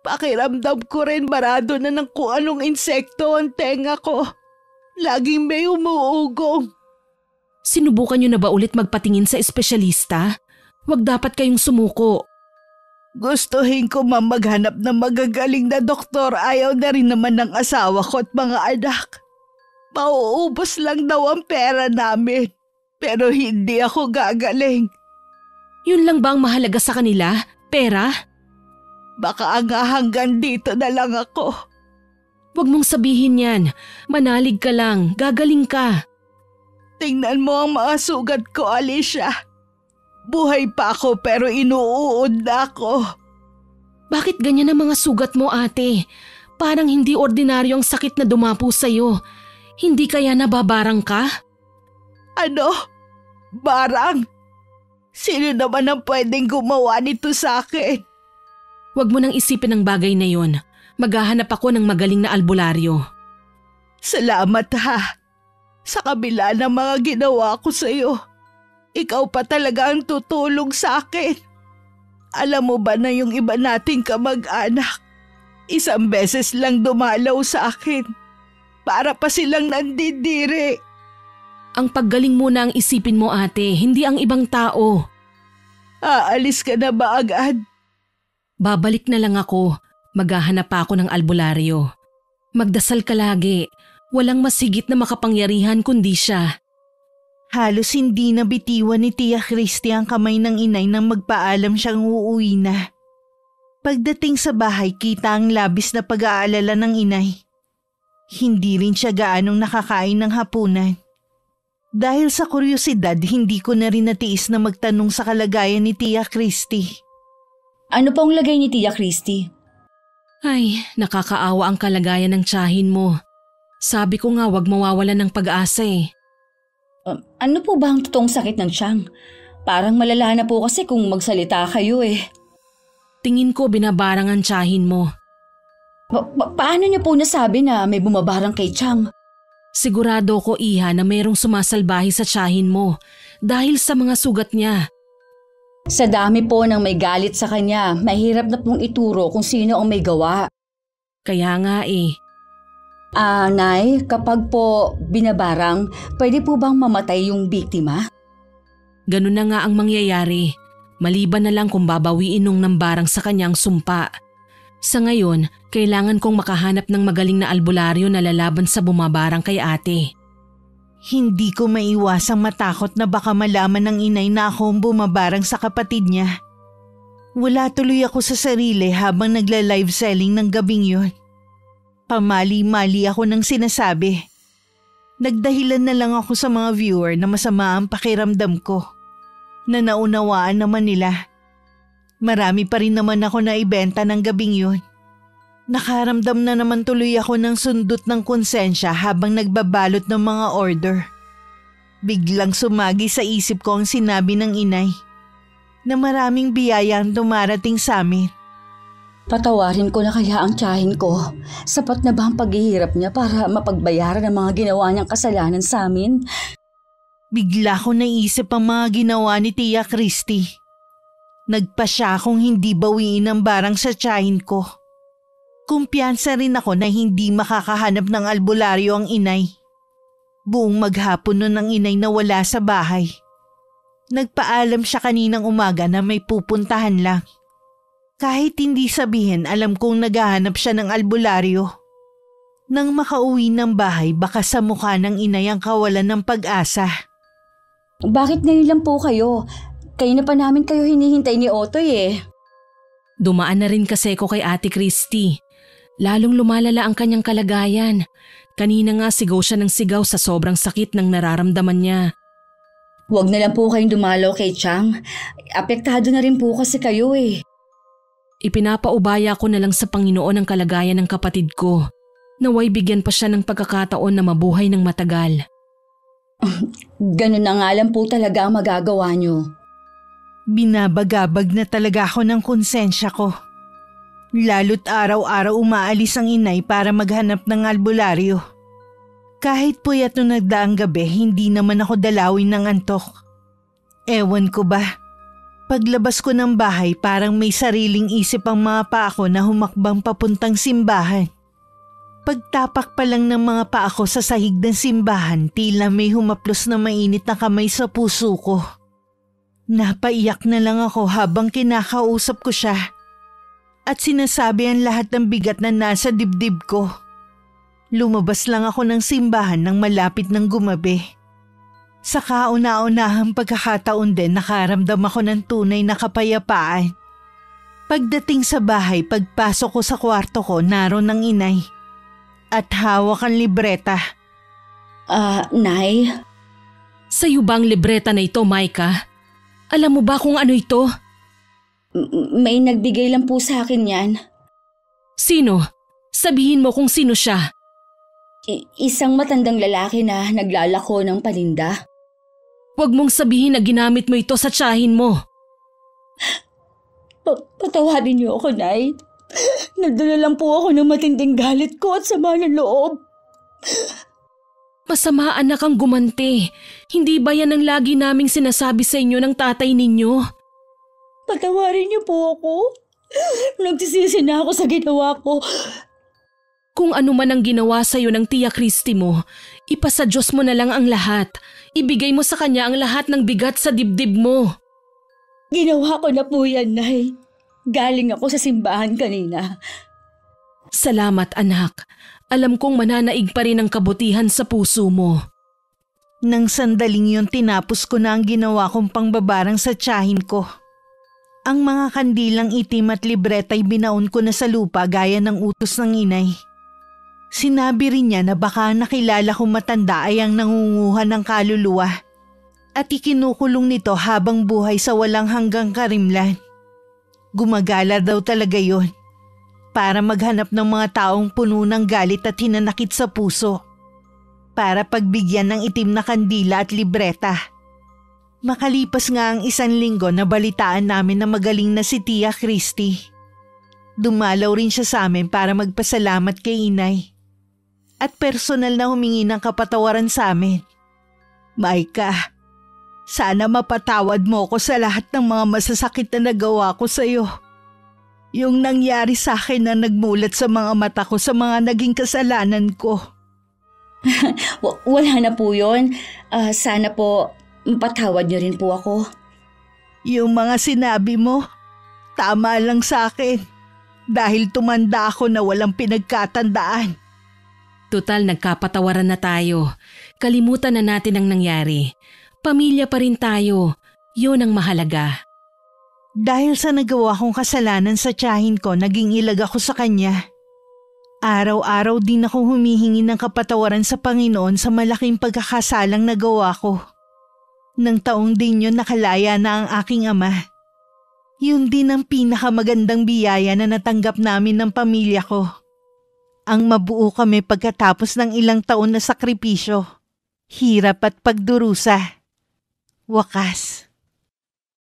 Pakiramdam ko rin barado na ng kung anong insekto ang tenga ko. Laging may umuugong. Sinubukan niyo na ba ulit magpatingin sa espesyalista? Huwag dapat kayong sumuko. Gustuhin ko maghanap ng magagaling na doktor, ayaw na rin naman ng asawa ko at mga anak. Mauubos lang daw ang pera namin, pero hindi ako gagaling. Yun lang ba ang mahalaga sa kanila? Pera? Baka nga hanggang dito na lang ako. Huwag mong sabihin yan. Manalig ka lang, gagaling ka. Tingnan mo ang mga sugat ko, Alicia. Buhay pa ako pero inuuod na ako. Bakit ganyan ang mga sugat mo, ate? Parang hindi ordinaryo ang sakit na dumapo sa'yo. Hindi kaya nababarang ka? Ano? Barang? Sino naman ang pwedeng gumawa nito sa akin? Huwag mo nang isipin ang bagay na yon. Maghahanap ako ng magaling na albularyo. Salamat ha. Sa kabila ng mga ginawa ko sa'yo, ikaw pa talaga ang tutulong sa akin. Alam mo ba na yung iba nating kamag-anak, isang beses lang dumalaw sa akin para pa silang nandidiri. Ang paggaling muna ang isipin mo, ate, hindi ang ibang tao. Aalis ka na ba agad? Babalik na lang ako. Maghahanap pa ako ng albularyo. Magdasal ka lagi. Walang mas higit na makapangyarihan kundi siya. Halos hindi nabitiwan ni Tia Christy ang kamay ng inay nang magpaalam siyang uuwi na. Pagdating sa bahay, kita ang labis na pag-aalala ng inay. Hindi rin siya gaanong nakakain ng hapunan. Dahil sa kuryosidad, hindi ko na rin natiis na magtanong sa kalagayan ni Tia Christy. Ano pong lagay ni Tia Christy? Ay, nakakaawa ang kalagayan ng tiyahin mo. Sabi ko nga wag mawawalan ng pag-asa eh. Ano po ba ang totoong sakit ng tiyang? Parang malala na po kasi kung magsalita kayo eh. Tingin ko binabarang ang tiyahin mo. Paano niyo po nasabi na may bumabarang kay Chang? Sigurado ko, iha, na mayroong sumasalbahe sa tiyahin mo dahil sa mga sugat niya. Sa dami po ng may galit sa kanya, mahirap na pong ituro kung sino ang may gawa. Kaya nga eh. Nay, kapag po binabarang, pwede po bang mamatay yung biktima? Ganun na nga ang mangyayari. Maliban na lang kung babawiin nung nambarang sa kanyang sumpa. Sa ngayon, kailangan kong makahanap ng magaling na albularyo na lalaban sa bumabarang kay ate. Hindi ko maiwasang matakot na baka malaman ng inay na ako ang bumabarang sa kapatid niya. Wala tuloy ako sa sarili habang nagla-live selling ng gabing yun. Pamali-mali ako ng sinasabi. Nagdahilan na lang ako sa mga viewer na masama ang pakiramdam ko. Na naunawaan naman nila. Marami pa rin naman ako na ibenta ng gabing yun. Nakaramdam na naman tuloy ako ng sundot ng konsensya habang nagbabalot ng mga order. Biglang sumagi sa isip ko ang sinabi ng inay na maraming biyaya ang dumarating sa amin. Patawarin ko na kaya ang tiyahin ko. Sapat na ba ang paghihirap niya para mapagbayaran ang mga ginawa niyang kasalanan sa amin? Bigla ko naisip ang mga ginawa ni Tia Christy. Nagpa siya kung hindi bawiin ang barang sa tiyahin ko. Kumpiyansa rin ako na hindi makakahanap ng albularyo ang inay. Buong maghapon nun ang inay na wala sa bahay. Nagpaalam siya kaninang umaga na may pupuntahan lang. Kahit hindi sabihin, alam kong naghahanap siya ng albularyo. Nang makauwi ng bahay, baka sa mukha ng inay ang kawalan ng pag-asa. Bakit ngayon lang po kayo? Kayo na pa namin kayo hinihintay ni Otoy eh. Dumaan na rin kasi ko kay Ate Christy. Lalong lumalala ang kanyang kalagayan. Kanina nga sigaw siya ng sigaw sa sobrang sakit ng nararamdaman niya. Huwag na lang po kayong dumalaw kay Chang. Apektado na rin po kasi kayo eh. Ipinapaubaya ko na lang sa Panginoon ang kalagayan ng kapatid ko. Naway bigyan pa siya ng pagkakataon na mabuhay ng matagal. Ganun na nga lang po talaga ang magagawa niyo. Binabagabag na talaga ako ng konsensya ko. Lalo't araw-araw umaalis ang inay para maghanap ng albularyo. Kahit puyat nung nagdaang gabi, hindi naman ako dalawin ng antok. Ewan ko ba? Paglabas ko ng bahay parang may sariling isip ang mga paa ko na humakbang papuntang simbahan. Pagtapak pa lang ng mga paa ko sa sahig ng simbahan, tila may humaplos na mainit na kamay sa puso ko. Napaiyak na lang ako habang kinakausap ko siya. At sinasabi ang lahat ng bigat na nasa dibdib ko. Lumabas lang ako ng simbahan nang malapit ng gumabi. Sa kauna-unahang pagkakataon din nakaramdam ako ng tunay na kapayapaan. Pagdating sa bahay, pagpasok ko sa kwarto ko, naroon ang inay. At hawak ang libreta. Nay? Sa'yo ba ang libreta na ito, Micah? Alam mo ba kung ano ito? May nagbigay lang po sa akin yan. Sino? Sabihin mo kung sino siya. Isang matandang lalaki na naglalako ng paninda. Huwag mong sabihin na ginamit mo ito sa tiyahin mo. Patawarin niyo ako, Nay. Nagdala lang po ako ng matinding galit ko at sama ng loob. Masama anak ang gumanti. Hindi ba yan ang lagi naming sinasabi sa inyo ng tatay ninyo? Patawarin niyo po ako. Nagsisisi na ako sa ginawa ko. Kung ano man ang ginawa sa'yo ng Tia Christy mo, ipasa Diyos mo na lang ang lahat. Ibigay mo sa Kanya ang lahat ng bigat sa dibdib mo. Ginawa ko na po yan, Nay. Galing ako sa simbahan kanina. Salamat anak. Alam kong mananaig pa rin ang kabutihan sa puso mo. Nang sandaling yun tinapos ko na ang ginawa kong pangbabarang sa tiyahin ko. Ang mga kandilang itim at libreta'y binaon ko na sa lupa gaya ng utos ng inay. Sinabi rin niya na baka nakilala kong matanda ay ang nangunguha ng kaluluwa at ikinukulong nito habang buhay sa walang hanggang karimlan. Gumagala daw talaga yon para maghanap ng mga taong puno ng galit at hinanakit sa puso para pagbigyan ng itim na kandila at libreta. Makalipas nga ang 1 linggo na balitaan namin na magaling na si Tia Christy. Dumalaw rin siya sa amin para magpasalamat kay inay. At personal na humingi ng kapatawaran sa amin. Micah, sana mapatawad mo ko sa lahat ng mga masasakit na nagawa ko sa iyo. Yung nangyari sa akin na nagmulat sa mga mata ko sa mga naging kasalanan ko. Wala na po yun. Sana po mapatawad niyo rin po ako. Yung mga sinabi mo, tama lang sa akin. Dahil tumanda ako na walang pinagkatandaan. Tutal, nagkapatawaran na tayo. Kalimutan na natin ang nangyari. Pamilya pa rin tayo. Yun ang mahalaga. Dahil sa nagawa kong kasalanan sa tiyahin ko, naging ilag ako sa kanya. Araw-araw din ako humihingi ng kapatawaran sa Panginoon sa malaking pagkakasalang nagawa ko. Nang taong din yun nakalaya na ang aking ama. Yun din ang pinakamagandang biyaya na natanggap namin ng pamilya ko. Ang mabuo kami pagkatapos ng ilang taon na sakripisyo, hirap at pagdurusa. Wakas.